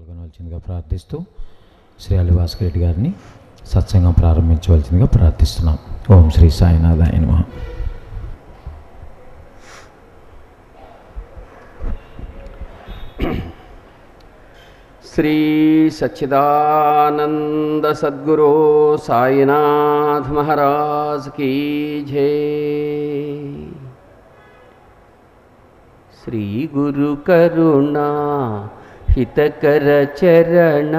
పాల్గొనవలసిందిగా ప్రార్థిస్తూ శ్రీ అలివాస్కర్ రెడ్డి గారిని సత్సంగం ప్రారంభించవలసిందిగా ప్రార్థిస్తున్నాం. ఓం శ్రీ సాయినాథాయ నమః. శ్రీ సచ్చిదానంద సద్గురు సాయినాథ్ మహారాజ్ కీ జై. శ్రీ గురు కరుణా హితకర చరణ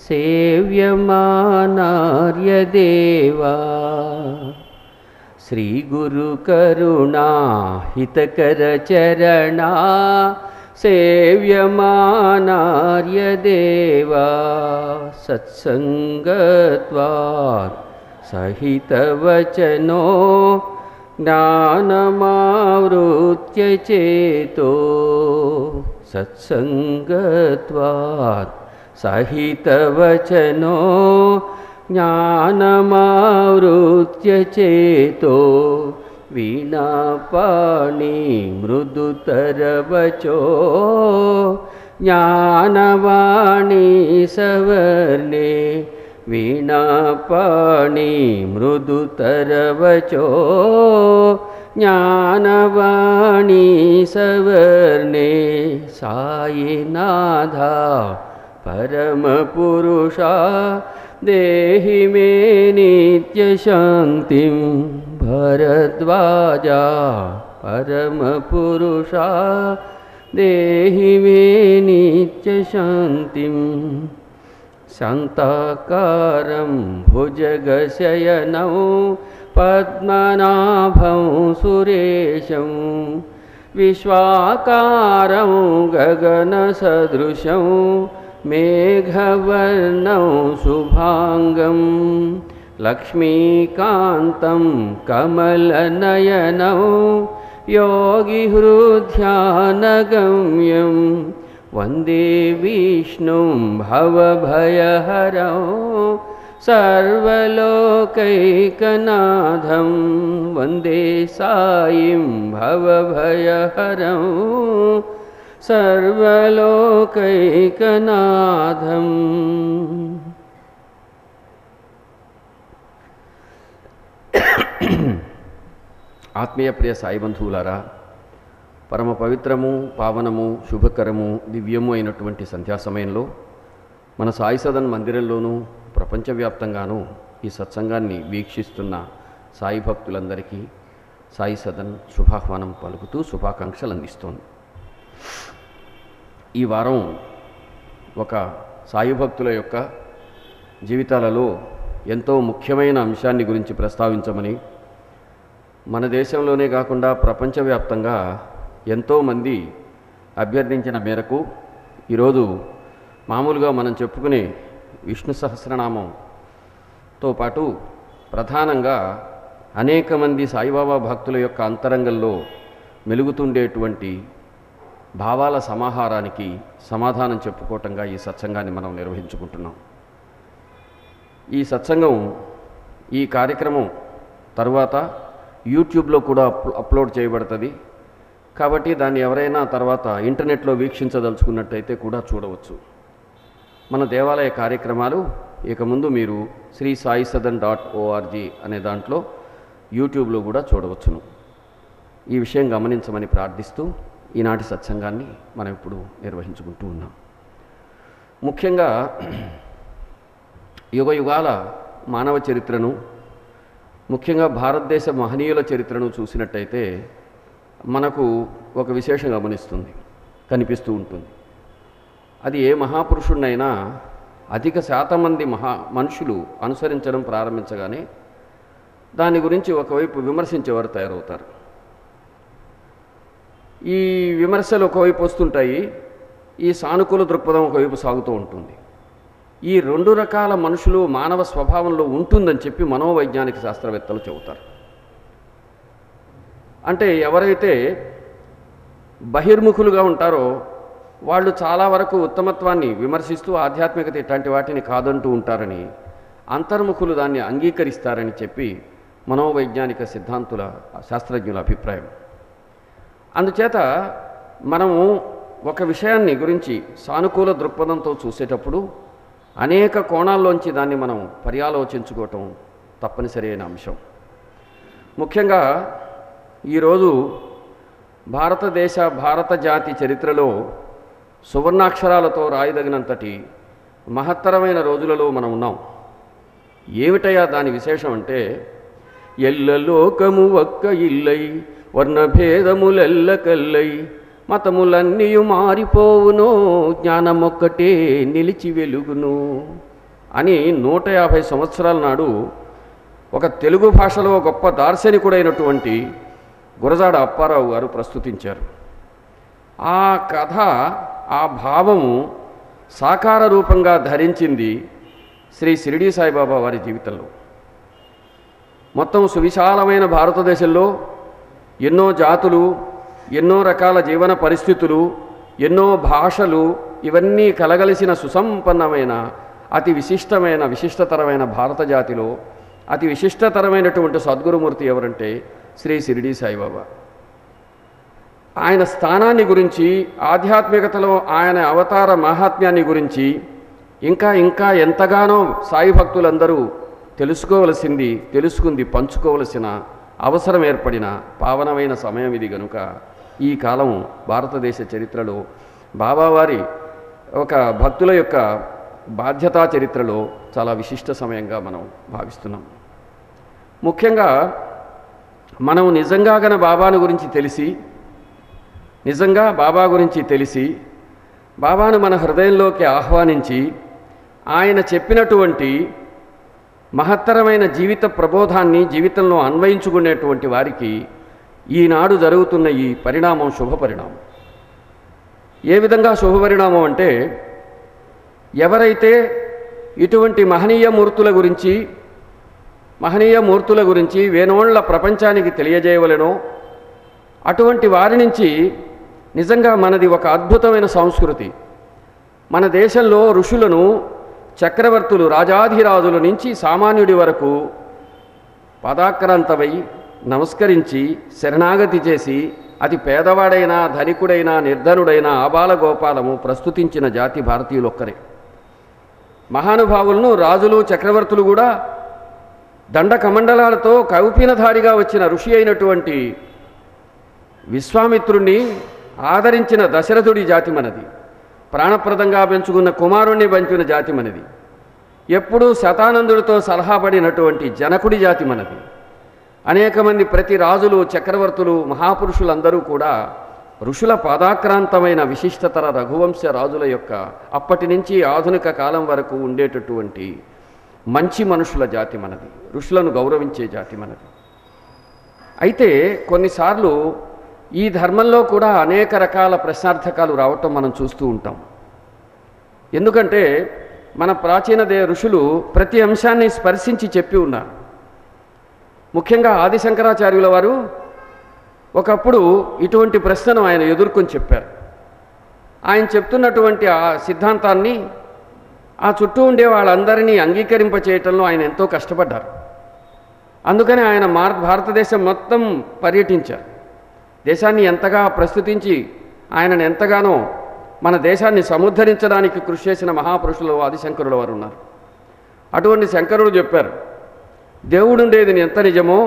సేవ్యమానార్య దేవా. శ్రీ గురు కరుణా హితకర చరణ సేవ్యమానార్య దేవా. సత్సంగత్వాత్ సహితవచనో జ్ఞానమావృత్య చేతో. సత్సంగత్వాత్ సహితవచనో జ్ఞానమావృత్య చేతో. వీణాపాణి మృదుతరవచో జ్ఞానవాణి సవర్ణే. వీణాపాణి మృదుతరవచో జ్ఞానవాణి సవర్ణే. సాయినాథ పరమపురుష దేహి మే నిత్యశాంతిం. భరద్వాజ పరమపురుష దేహి మే నిత్యశాంతిం. శాంతాకారం భుజగశయనం పద్మనాభం సురేశం. విశ్వాకారం గగనసదృశం మేఘవర్ణం శుభాంగం. లక్ష్మీకాంతం కమలనయనం యోగిహృద్ధ్యానగమ్యం. వందే విష్ణుం భవభయహరం సర్వలోకైకనాథం. వందే సాయిం భవభయహరం సర్వలోకైకనాథం. ఆత్మీయ ప్రియ సాయి బంధువులారా, పరమ పవిత్రము, పావనము, శుభకరము, దివ్యము అయినటువంటి సంధ్యా సమయంలో మన సాయి సదన్ మందిరంలోనూ ప్రపంచవ్యాప్తంగానూ ఈ సత్సంగాన్ని వీక్షిస్తున్న సాయి భక్తులందరికీ సాయి సదన్ శుభాహ్వానం పలుకుతూ శుభాకాంక్షలు అందిస్తోంది. ఈ వారం ఒక సాయి భక్తుల యొక్క జీవితాలలో ఎంతో ముఖ్యమైన అంశాన్ని గురించి ప్రస్తావించమని, మన దేశంలోనే కాకుండా ప్రపంచవ్యాప్తంగా ఎంతోమంది అభ్యర్థించిన మేరకు ఈరోజు మామూలుగా మనం చెప్పుకునే విష్ణు సహస్రనామంతో పాటు ప్రధానంగా అనేక మంది సాయిబాబా భక్తుల యొక్క అంతరంగంలో మెలుగుతుండేటువంటి భావాల సమాహారానికి సమాధానం చెప్పుకోవటంగా ఈ సత్సంగాన్ని మనం నిర్వహించుకుంటున్నాం. ఈ సత్సంగం, ఈ కార్యక్రమం తర్వాత యూట్యూబ్లో కూడా అప్లోడ్ చేయబడుతుంది. కాబట్టి దాన్ని ఎవరైనా తర్వాత ఇంటర్నెట్లో వీక్షించదలుచుకున్నట్టయితే కూడా చూడవచ్చు. మన దేవాలయ కార్యక్రమాలు ఇక ముందు మీరు srisaisadan.org అనే దాంట్లో యూట్యూబ్లో కూడా చూడవచ్చును. ఈ విషయం గమనించమని ప్రార్థిస్తూ ఈనాటి సత్సంగాన్ని మనం ఇప్పుడు నిర్వహించుకుంటూ ఉన్నాం. ముఖ్యంగా యుగ యుగాల మానవ చరిత్రను, ముఖ్యంగా భారతదేశ మహనీయుల చరిత్రను చూసినట్టయితే మనకు ఒక విశేషం కనిపిస్తూ ఉంటుంది. అది ఏ మహాపురుషుడినైనా అధిక శాతం మంది మనుషులు అనుసరించడం ప్రారంభించగానే దాని గురించి ఒకవైపు విమర్శించేవారు తయారవుతారు. ఈ విమర్శలు ఒకవైపు వస్తుంటాయి, ఈ సానుకూల దృక్పథం ఒకవైపు సాగుతూ ఉంటుంది. ఈ రెండు రకాల మనుషులు మానవ స్వభావంలో ఉంటుందని చెప్పి మనోవైజ్ఞానిక శాస్త్రవేత్తలు చెబుతారు. అంటే ఎవరైతే బహిర్ముఖులుగా ఉంటారో వాళ్ళు చాలా వరకు ఉత్తమత్వాన్ని విమర్శిస్తూ ఆధ్యాత్మికత ఇట్లాంటి వాటిని కాదంటూ ఉంటారని, అంతర్ముఖులు దాన్ని అంగీకరిస్తారని చెప్పి మనోవైజ్ఞానిక సిద్ధాంతుల శాస్త్రజ్ఞుల అభిప్రాయం. అందుచేత మనము ఒక విషయాన్ని గురించి సానుకూల దృక్పథంతో చూసేటప్పుడు అనేక కోణాల్లోంచి దాన్ని మనం పర్యాలోచించుకోవటం తప్పనిసరి అయిన అంశం. ముఖ్యంగా ఈరోజు భారత జాతి చరిత్రలో సువర్ణాక్షరాలతో రాయదగినంతటి మహత్తరమైన రోజులలో మనం ఉన్నాం. ఏమిటయా దాని విశేషం అంటే, ఎల్లలోకము ఒక్క ఇల్లై వర్ణభేదములెల్ల కల్లై మతములన్నీయు మారిపోవును జ్ఞానమొక్కటే నిలిచి వెలుగును అని 150 సంవత్సరాల నాడు ఒక తెలుగు భాషలో గొప్ప దార్శనికుడైనటువంటి గురజాడ అప్పారావు గారు ప్రస్తుతించారు. ఆ కథ, ఆ భావము సాకార రూపంగా ధరించింది శ్రీ షిరిడీ సాయిబాబా వారి జీవితంలో. మొత్తం సువిశాలమైన భారతదేశంలో ఎన్నో జాతులు, ఎన్నో రకాల జీవన పరిస్థితులు, ఎన్నో భాషలు, ఇవన్నీ కలగలిసిన సుసంపన్నమైన అతి విశిష్టతరమైన భారత జాతిలో అతి విశిష్టతరమైనటువంటి సద్గురుమూర్తి ఎవరంటే శ్రీ షిరిడీ సాయిబాబా. ఆయన స్థానాన్ని గురించి, ఆధ్యాత్మికతలో ఆయన అవతార మహాత్మ్యాన్ని గురించి ఇంకా ఎంతగానో సాయి భక్తులందరూ తెలుసుకుంది, పంచుకోవలసిన అవసరం ఏర్పడిన పావనమైన సమయం ఇది. గనుక ఈ కాలం భారతదేశ చరిత్రలో బాబావారి ఒక భక్తుల యొక్క బాధ్యతా చరిత్రలో చాలా విశిష్ట సమయంగా మనం భావిస్తున్నాం. ముఖ్యంగా మనం నిజంగా బాబా గురించి తెలిసి బాబాను మన హృదయంలోకి ఆహ్వానించి ఆయన చెప్పినటువంటి మహత్తరమైన జీవిత ప్రబోధాన్ని జీవితంలో అన్వయించుకునేటువంటి వారికి ఈనాడు జరుగుతున్న ఈ పరిణామం శుభపరిణామం. ఏ విధంగా శుభపరిణామం అంటే, ఎవరైతే ఇటువంటి మహనీయ మూర్తుల గురించి వేనోళ్ల ప్రపంచానికి తెలియజేయవలెనో అటువంటి వారి నుంచి నిజంగా మనది ఒక అద్భుతమైన సంస్కృతి. మన దేశంలో ఋషులను, చక్రవర్తులు, రాజాధిరాజుల నుంచి సామాన్యుడి వరకు పదాక్రాంతమై నమస్కరించి శరణాగతి చేసి అతి పేదవాడైనా ధనికుడైనా నిర్ధనుడైనా ఆబాలగోపాలము ప్రస్తుతించిన జాతి భారతీయులొక్కరే. మహానుభావులను, రాజులు, చక్రవర్తులు కూడా దండకమండలాలతో కౌపీనధారిగా వచ్చిన ఋషి అయినటువంటి విశ్వామిత్రుణ్ణి ఆదరించిన దశరథుడి జాతి మనది. ప్రాణప్రదంగా పెంచుకున్న కుమారుణ్ణి పంపిన జాతి మనది. ఎప్పుడూ శతానందుడితో సలహాపడినటువంటి జనకుడి జాతి మనది. అనేక మంది ప్రతి రాజులు, చక్రవర్తులు, మహాపురుషులందరూ కూడా ఋషుల పాదాక్రాంతమైన విశిష్టతర రఘువంశ రాజుల యొక్క అప్పటి నుంచి ఆధునిక కాలం వరకు ఉండేటటువంటి మంచి మనుషుల జాతి మనది. ఋషులను గౌరవించే జాతి మనది. అయితే కొన్నిసార్లు ఈ ధర్మంలో కూడా అనేక రకాల ప్రశ్నార్థకాలు రావటం మనం చూస్తూ ఉంటాం. ఎందుకంటే మన ప్రాచీన ఋషులు ప్రతి అంశాన్ని స్పర్శించి చెప్పి ఉన్నారు. ముఖ్యంగా ఆదిశంకరాచార్యుల వారు ఒకప్పుడు ఇటువంటి ప్రశ్నను ఆయన ఎదుర్కొని చెప్పారు. ఆయన చెప్తున్నటువంటి ఆ సిద్ధాంతాన్ని ఆ చుట్టూ ఉండే వాళ్ళందరినీ అంగీకరింపచేయటంలో ఆయన ఎంతో కష్టపడ్డారు. అందుకని ఆయన భారతదేశం మొత్తం పర్యటించారు. దేశాన్ని ఎంతగా ప్రస్తుతించి ఆయనను ఎంతగానో మన దేశాన్ని సముద్ధరించడానికి కృషి చేసిన మహాపురుషులు ఆదిశంకరుల వారు ఉన్నారు. అటువంటి శంకరుడు చెప్పారు, దేవుడు ఉండేది ఎంత నిజమో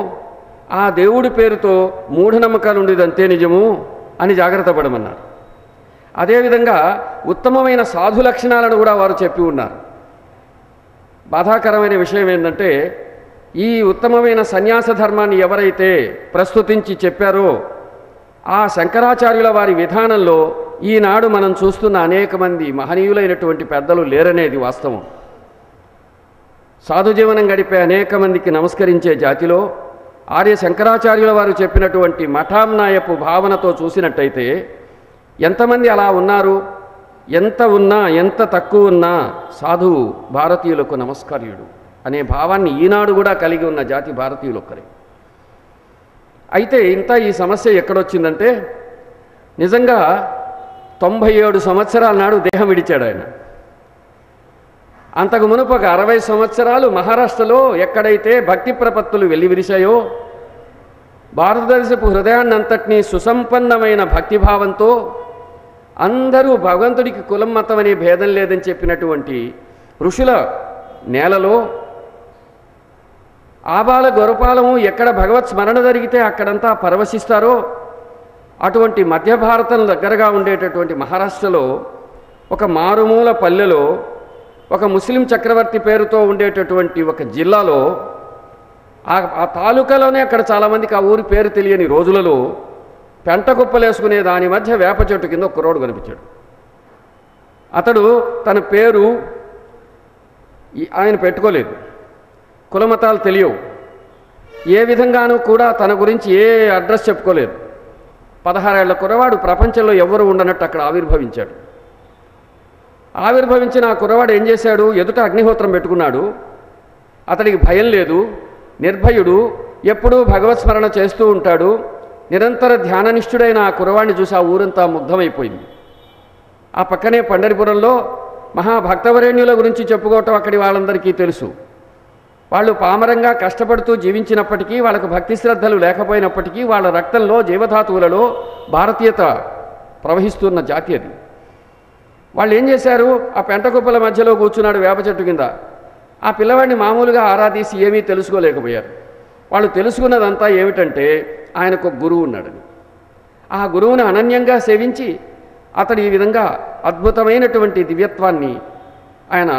ఆ దేవుడి పేరుతో మూఢనమ్మకాలు ఉండేది అంతే నిజము అని జాగ్రత్త పడమన్నారు. అదేవిధంగా ఉత్తమమైన సాధు లక్షణాలను కూడా వారు చెప్పి ఉన్నారు. బాధాకరమైన విషయం ఏంటంటే, ఈ ఉత్తమమైన సన్యాస ధర్మాన్ని ఎవరైతే ప్రస్తుతించి చెప్పారో ఆ శంకరాచార్యుల వారి విధానంలో ఈనాడు మనం చూస్తున్న అనేక మంది మహనీయులైనటువంటి పెద్దలు లేరనేది వాస్తవం. సాధుజీవనం గడిపే అనేక మందికి నమస్కరించే జాతిలో ఆర్య శంకరాచార్యుల వారు చెప్పినటువంటి మఠామ్నాయపు భావనతో చూసినట్టయితే ఎంతమంది అలా ఉన్నారు? ఎంత ఉన్నా, ఎంత తక్కువ ఉన్నా సాధువు భారతీయులకు నమస్కార్యుడు అనే భావాన్ని ఈనాడు కూడా కలిగి ఉన్న జాతి భారతీయులు ఒక్కరే. అయితే ఈ సమస్య ఎక్కడొచ్చిందంటే, నిజంగా 97 సంవత్సరాల నాడు దేహం విడిచాడు ఆయన. అంతకు మునుపు ఒక 60 సంవత్సరాలు మహారాష్ట్రలో ఎక్కడైతే భక్తి ప్రపత్తులు వెల్లివిరిశాయో భారతదేశపు హృదయాన్నంతటినీ సుసంపన్నమైన భక్తిభావంతో అందరూ భగవంతుడికి కులం మతం అనే భేదం లేదని చెప్పినటువంటి ఋషుల నేలలో ఆబాల గొరపాలము ఎక్కడ భగవత్ స్మరణ జరిగితే అక్కడంతా పరవశిస్తారో అటువంటి మధ్య భారతం దగ్గరగా ఉండేటటువంటి మహారాష్ట్రలో ఒక మారుమూల పల్లెలో ఒక ముస్లిం చక్రవర్తి పేరుతో ఉండేటటువంటి ఒక జిల్లాలో ఆ తాలూకాలోనే అక్కడ చాలామందికి ఆ ఊరి పేరు తెలియని రోజులలో పెంట కుప్పలేసుకునే దాని మధ్య వేప చెట్టు కింద ఒక కుర్రోడు కనిపించాడు. అతడు తన పేరు ఆయన పెట్టుకోలేదు, కులమతాలు తెలియవు, ఏ విధంగానూ కూడా తన గురించి ఏ అడ్రస్ చెప్పుకోలేదు. 16 ఏళ్ల కుర్రవాడు ప్రపంచంలో ఎవరు ఉండనట్టు అక్కడ ఆవిర్భవించాడు. ఆవిర్భవించిన ఆ కుర్రవాడు ఏం చేశాడు? ఎదుట అగ్నిహోత్రం పెట్టుకున్నాడు. అతడికి భయం లేదు, నిర్భయుడు, ఎప్పుడూ భగవత్ స్మరణ చేస్తూ ఉంటాడు. నిరంతర ధ్యాననిష్ఠుడైన ఆ కుర్రవాడిని చూసి ఆ ఊరంతా ముగ్ధమైపోయింది. ఆ పక్కనే పండరిపురంలో మహాభక్తవరేణ్యుల గురించి చెప్పుకోవటం అక్కడి వాళ్ళందరికీ తెలుసు. వాళ్ళు పామరంగా కష్టపడుతూ జీవించినప్పటికీ, వాళ్ళకు భక్తి శ్రద్ధలు లేకపోయినప్పటికీ వాళ్ళ రక్తంలో జీవధాతువులలో భారతీయత ప్రవహిస్తున్న జాతి అది. వాళ్ళు ఏం చేశారు? ఆ పెంటకుప్పల మధ్యలో కూర్చున్నాడు వేప చెట్టు కింద. ఆ పిల్లవాడిని మామూలుగా ఆరాధీసి ఏమీ తెలుసుకోలేకపోయారు. వాళ్ళు తెలుసుకున్నదంతా ఏమిటంటే ఆయనకు ఒక గురువు ఉన్నాడని. ఆ గురువుని అనన్యంగా సేవించి అతడు ఈ విధంగా అద్భుతమైనటువంటి దివ్యత్వాన్ని ఆయన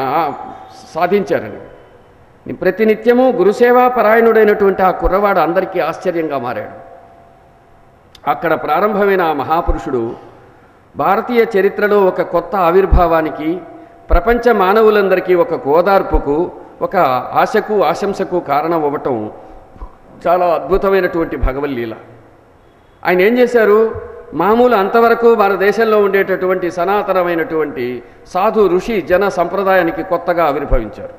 సాధించారని. ప్రతినిత్యము గురుసేవా పరాయణుడైనటువంటి ఆ కుర్రవాడు అందరికీ ఆశ్చర్యంగా మారాడు. అక్కడ ప్రారంభమైన ఆ మహాపురుషుడు భారతీయ చరిత్రలో ఒక కొత్త ఆవిర్భావానికి, ప్రపంచ మానవులందరికీ ఒక గోదార్పుకు, ఒక ఆశకు ఆశంసకు కారణం అవ్వటం చాలా అద్భుతమైనటువంటి భగవల్లీల. ఆయన ఏం చేశారు? మామూలు అంతవరకు మన దేశంలో ఉండేటటువంటి సనాతనమైనటువంటి సాధు ఋషి జన సంప్రదాయానికి కొత్తగా ఆవిర్భవించారు.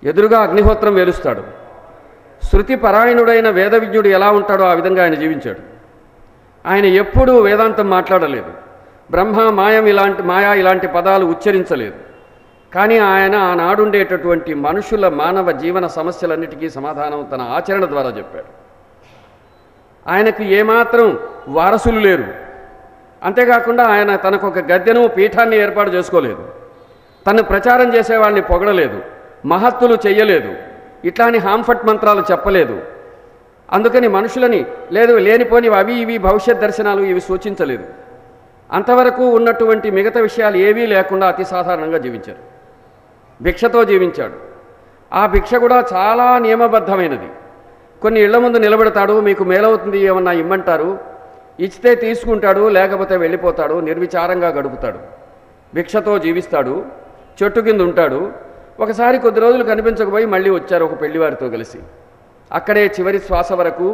ఎదురుగా అగ్నిహోత్రం వేలుస్తాడు. శృతి పరాయణుడైన వేద విజ్ఞుడు ఎలా ఉంటాడో ఆ విధంగా ఆయన జీవించాడు. ఆయన ఎప్పుడూ వేదాంతం మాట్లాడలేదు, బ్రహ్మ మాయా ఇలాంటి పదాలు ఉచ్చరించలేదు. కానీ ఆయన ఆనాడుండేటటువంటి మనుషుల మానవ జీవన సమస్యలన్నిటికీ సమాధానం తన ఆచరణ ద్వారా చెప్పాడు. ఆయనకు ఏమాత్రం వారసులు లేరు. అంతేకాకుండా ఆయన తనకు ఒక గద్దెను పీఠాన్ని ఏర్పాటు చేసుకోలేదు. తను ప్రచారం చేసేవాళ్ళని పొగడలేదు, మహత్తులు చెయ్యలేదు, ఇట్లాని హాంఫట్ మంత్రాలు చెప్పలేదు. అందుకని మనుషులని లేనిపోని అవి ఇవి భవిష్యత్ దర్శనాలు ఇవి సూచించలేదు. అంతవరకు ఉన్నటువంటి మిగతా విషయాలు ఏవీ లేకుండా అతి సాధారణంగా జీవించారు. భిక్షతో జీవించాడు. ఆ భిక్ష కూడా చాలా నియమబద్ధమైనది. కొన్ని ఇళ్ల ముందు నిలబెడతాడు, మీకు మేలవుతుంది ఏమన్నా ఇమ్మంటారు, ఇచ్చితే తీసుకుంటాడు, లేకపోతే వెళ్ళిపోతాడు, నిర్విచారంగా గడుపుతాడు. భిక్షతో జీవిస్తాడు, చెట్టు కింద ఉంటాడు. ఒకసారి కొద్ది రోజులు కనిపించకపోయి మళ్ళీ వచ్చారు ఒక పెళ్లివారితో కలిసి. అక్కడే చివరి శ్వాస వరకు,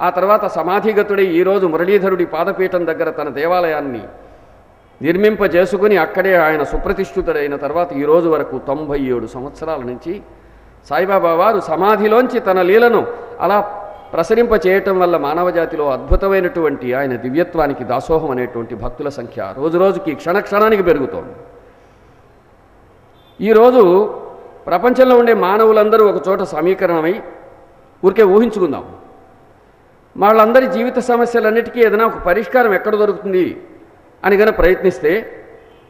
ఆ తర్వాత సమాధిగతుడై ఈరోజు మురళీధరుడి పాదపీఠం దగ్గర తన దేవాలయాన్ని నిర్మింపజేసుకుని అక్కడే ఆయన సుప్రతిష్ఠితుడైన తర్వాత ఈరోజు వరకు 97 సంవత్సరాల నుంచి సాయిబాబా వారు సమాధిలోంచి తన లీలను అలా ప్రసరింప చేయటం వల్ల మానవజాతిలో అద్భుతమైనటువంటి ఆయన దివ్యత్వానికి దాసోహం అనేటువంటి భక్తుల సంఖ్య రోజురోజుకి క్షణక్షణానికి పెరుగుతోంది. ఈరోజు ప్రపంచంలో ఉండే మానవులందరూ ఒక చోట సమీకరణమై ఊరికే ఊహించుకుందాం, వాళ్ళందరి జీవిత సమస్యలన్నిటికీ ఏదైనా ఒక పరిష్కారం ఎక్కడ దొరుకుతుంది అని గన ప్రయత్నిస్తే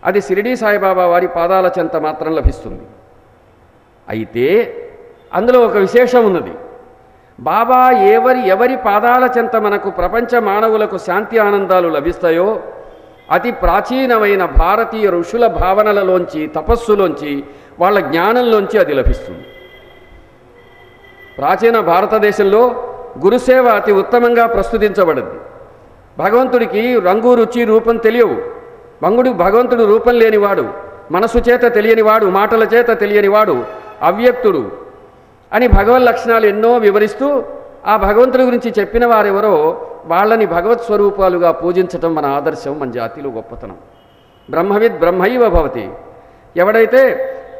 అది షిరిడీ సాయిబాబా వారి పాదాల చెంత మాత్రం లభిస్తుంది. అయితే అందులో ఒక విశేషం ఉన్నది. బాబా ఎవరి పాదాల చెంత మనకు ప్రపంచ మానవులకు శాంతి ఆనందాలు లభిస్తాయో అతి ప్రాచీనమైన భారతీయ ఋషుల భావనలలోంచి, తపస్సులోంచి, వాళ్ళ జ్ఞానంలోంచి అది లభిస్తుంది. ప్రాచీన భారతదేశంలో గురుసేవ అతి ఉత్తమంగా ప్రస్తుతించబడింది. భగవంతుడికి రంగు రుచి రూపం తెలియవు. భగవంతుడు రూపం లేనివాడు, మనసు చేత తెలియనివాడు, మాటల చేత తెలియనివాడు, అవ్యక్తుడు అని భగవన్ లక్షణాలు ఎన్నో వివరిస్తూ ఆ భగవంతుడి గురించి చెప్పిన వారెవరో వాళ్ళని భగవత్ స్వరూపాలుగా పూజించటం మన ఆదర్శం, మన జాతిలో గొప్పతనం. బ్రహ్మవిద్ బ్రహ్మైవ భవతి. ఎవడైతే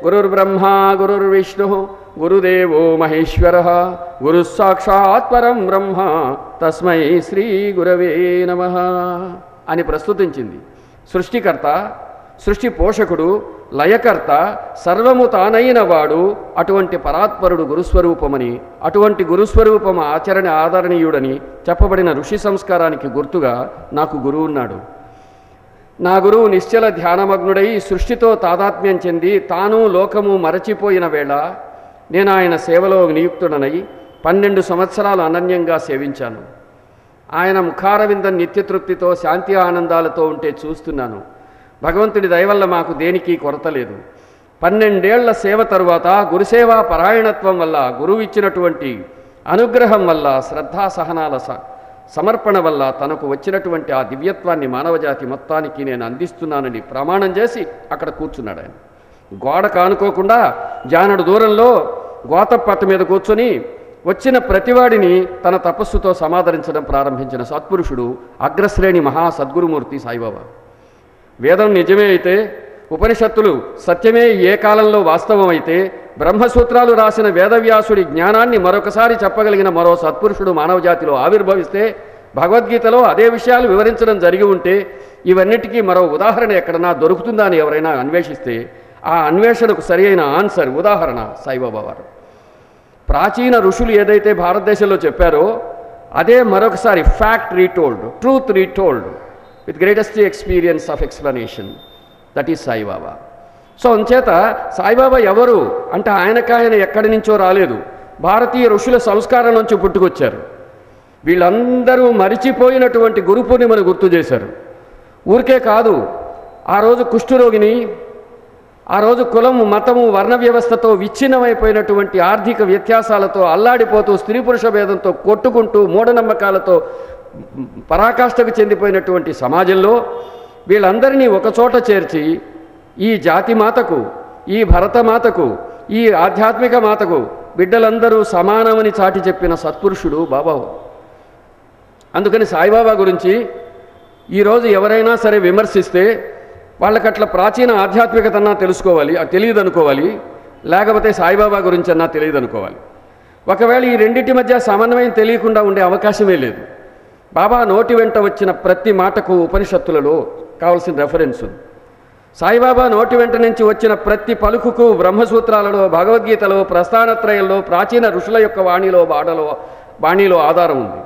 గురుర్బ్రహ్మ గురుర్విష్ణు గురుదేవో మహేశ్వర గురు సాక్షాత్ పరం బ్రహ్మ తస్మై శ్రీ గురవే నమః అని ప్రస్తుతించింది. సృష్టికర్త, సృష్టి పోషకుడు, లయకర్త, సర్వము తానైన వాడు అటువంటి పరాత్పరుడు గురుస్వరూపమని, అటువంటి గురుస్వరూపం ఆదరణీయుడని చెప్పబడిన ఋషి సంస్కారానికి గుర్తుగా నాకు గురువు ఉన్నాడు. నా గురువు నిశ్చల ధ్యానమగ్నుడై సృష్టితో తాదాత్మ్యం చెంది తాను లోకము మరచిపోయిన వేళ నేను ఆయన సేవలో నియుక్తుడనై 12 సంవత్సరాలు అనన్యంగా సేవించాను. ఆయన ముఖారవిందం నిత్యతృప్తితో శాంతి ఆనందాలతో ఉంటే చూస్తున్నాను. భగవంతుడి దయవల్ల మాకు దేనికి కొరత లేదు. 12 ఏళ్ల సేవ తరువాత గురుసేవా పరాయణత్వం వల్ల, గురువు ఇచ్చినటువంటి అనుగ్రహం వల్ల, శ్రద్ధాసహనాల సమర్పణ వల్ల తనకు వచ్చినటువంటి ఆ దివ్యత్వాన్ని మానవజాతి మొత్తానికి నేను అందిస్తున్నానని ప్రమాణం చేసి అక్కడ కూర్చున్నాడు. ఆయన గోడ కానుకోకుండా జానడు దూరంలో గోతపట్ట మీద కూర్చొని వచ్చిన ప్రతివాడిని తన తపస్సుతో సమాదరించడం ప్రారంభించిన సత్పురుషుడు అగ్రశ్రేణి మహా సద్గురుమూర్తి సాయిబాబా. వేదం నిజమే అయితే, ఉపనిషత్తులు సత్యమే ఏ కాలంలో వాస్తవం అయితే, బ్రహ్మసూత్రాలు రాసిన వేదవ్యాసుడి జ్ఞానాన్ని మరొకసారి చెప్పగలిగిన మరో సత్పురుషుడు మానవజాతిలో ఆవిర్భవిస్తే, భగవద్గీతలో అదే విషయాలు వివరించడం జరిగి ఉంటే, ఇవన్నిటికీ మరో ఉదాహరణ ఎక్కడన్నా దొరుకుతుందా అని ఎవరైనా అన్వేషిస్తే, ఆ అన్వేషణకు సరి అయిన ఆన్సర్, ఉదాహరణ సాయిబాబా వారు. ప్రాచీన ఋషులు ఏదైతే భారతదేశంలో చెప్పారో అదే మరొకసారి fact retold, truth retold with greatest experience of explanation. That is Saibaba. So అంచేత సాయిబాబా ఎవరు అంటే ఆయన ఎక్కడి నుంచో రాలేదు, భారతీయ ఋషుల సంస్కారం నుంచి పుట్టుకొచ్చారు. వీళ్ళందరూ మరిచిపోయినటువంటి గురు పూర్ణిమను గుర్తు చేశారు. ఊరికే కాదు, ఆ రోజు కుష్ఠరోగిని, ఆ రోజు కులము, మతము, వర్ణ వ్యవస్థతో విచ్ఛిన్నమైపోయినటువంటి ఆర్థిక వ్యత్యాసాలతో అల్లాడిపోతూ, స్త్రీ పురుష భేదంతో కొట్టుకుంటూ, మూఢనమ్మకాలతో పరాకాష్ఠకు చెందిపోయినటువంటి సమాజంలో వీళ్ళందరినీ ఒకచోట చేర్చి ఈ జాతి మాతకు, ఈ భరతమాతకు, ఈ ఆధ్యాత్మిక మాతకు బిడ్డలందరూ సమానమని చాటి చెప్పిన సత్పురుషుడు బాబా. అందుకని సాయిబాబా గురించి ఈరోజు ఎవరైనా సరే విమర్శిస్తే వాళ్ళకట్ల ప్రాచీన ఆధ్యాత్మికతన్నా తెలుసుకోవాలి, అది తెలియదు అనుకోవాలి, లేకపోతే సాయిబాబా గురించి అన్నా తెలియదు అనుకోవాలి. ఒకవేళ ఈ రెండింటి మధ్య సమన్వయం తెలియకుండా ఉండే అవకాశమే లేదు. బాబా నోటి వెంట వచ్చిన ప్రతి మాటకు ఉపనిషత్తులలో కావాల్సిన రెఫరెన్స్, సాయిబాబా నోటి వెంట నుంచి వచ్చిన ప్రతి పలుకుకు బ్రహ్మసూత్రాలలో, భగవద్గీతలో, ప్రస్థానత్రయంలో, ప్రాచీన ఋషుల యొక్క వాణిలో ఆధారం ఉంది.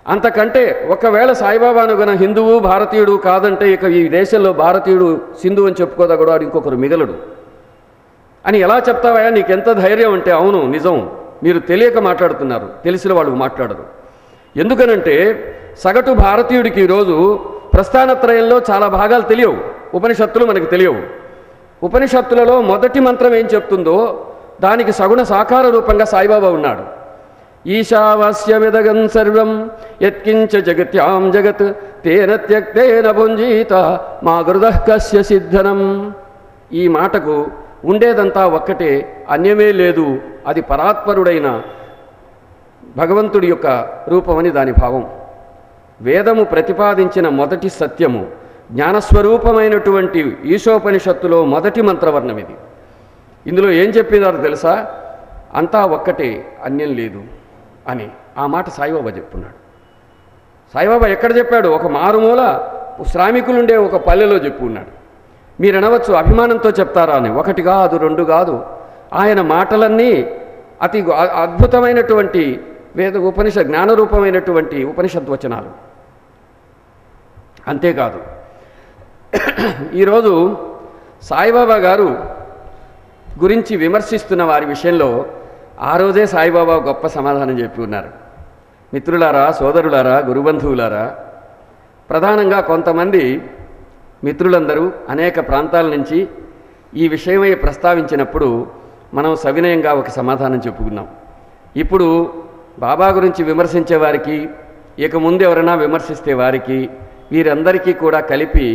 అంతకంటే ఒకవేళ సాయిబాబాను గన హిందువు, భారతీయుడు కాదంటే ఇక ఈ దేశంలో భారతీయుడు సింధు అని చెప్పుకోదగడు, వాడు ఇంకొకరు మిగలడు అని ఎలా చెప్తావా? నీకెంత ధైర్యం అంటే, అవును నిజం, మీరు తెలియక మాట్లాడుతున్నారు, తెలిసిన వాళ్ళు మాట్లాడరు. ఎందుకనంటే సగటు భారతీయుడికి ఈరోజు ప్రస్థానత్రయంలో చాలా భాగాలు తెలియవు, ఉపనిషత్తులు మనకు తెలియవు. ఉపనిషత్తులలో మొదటి మంత్రం ఏం చెప్తుందో దానికి సగుణ సాకార రూపంగా సాయిబాబా ఉన్నాడు. ఈశావాస్యమిదగం సర్వం యత్కించ జగత్యాం జగత్ తేన త్యక్తేన భుంజీత మా గృదః కస్య సిద్ధనం. ఈ మాటకు ఉండేదంతా ఒక్కటే, అన్యమే లేదు, అది పరాత్పరుడైన భగవంతుడి యొక్క రూపమని దాని భావం. వేదము ప్రతిపాదించిన మొదటి సత్యము, జ్ఞానస్వరూపమైనటువంటి ఈశోపనిషత్తులో మొదటి మంత్రవర్ణం ఇది. ఇందులో ఏం చెప్పినారో తెలుసా? అంతా ఒక్కటే, అన్యం లేదు అని. ఆ మాట సాయిబాబా చెప్పున్నాడు. సాయిబాబా ఎక్కడ చెప్పాడు? ఒక మారుమూల శ్రామికులుండే ఒక పల్లెలో చెప్పున్నాడు. మీరు అనవచ్చు అభిమానంతో చెప్తారా అని. ఒకటి కాదు, రెండు కాదు, ఆయన మాటలన్నీ అతి అద్భుతమైనటువంటి జ్ఞానరూపమైనటువంటి ఉపనిషత్ వచనాలు. అంతేకాదు, ఈరోజు సాయిబాబా గారు గురించి విమర్శిస్తున్న వారి విషయంలో ఆ రోజే సాయిబాబా గొప్ప సమాధానం చెప్పి ఉన్నారు. మిత్రులారా, సోదరులారా, గురుబంధువులారా, ప్రధానంగా కొంతమంది మిత్రులందరూ అనేక ప్రాంతాల నుంచి ఈ విషయమై ప్రస్తావించినప్పుడు మనం సవినయంగా ఒక సమాధానం చెప్పుకున్నాం. ఇప్పుడు బాబా గురించి విమర్శించే వారికి, ఇక ముందు ఎవరైనా విమర్శిస్తే వారికి, వీరందరికీ కూడా కలిపి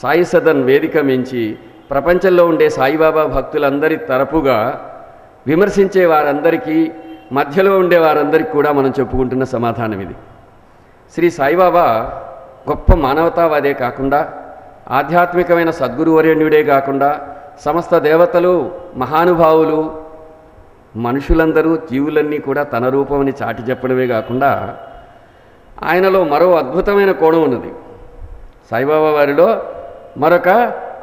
సాయి సదన్ వేదిక మించి ప్రపంచంలో ఉండే సాయిబాబా భక్తులందరి తరపుగా విమర్శించే వారందరికీ, మధ్యలో ఉండే వారందరికీ కూడా మనం చెప్పుకుంటున్న సమాధానం ఇది. శ్రీ సాయిబాబా గొప్ప మానవతావాదే కాకుండా, ఆధ్యాత్మికమైన సద్గురువర్యుడే కాకుండా, సమస్త దేవతలు, మహానుభావులు, మనుషులందరూ, జీవులన్నీ కూడా తన రూపమని చాటి చెప్పడమే కాకుండా ఆయనలో మరో అద్భుతమైన కోణం ఉన్నది. సాయిబాబా వారిలో మరొక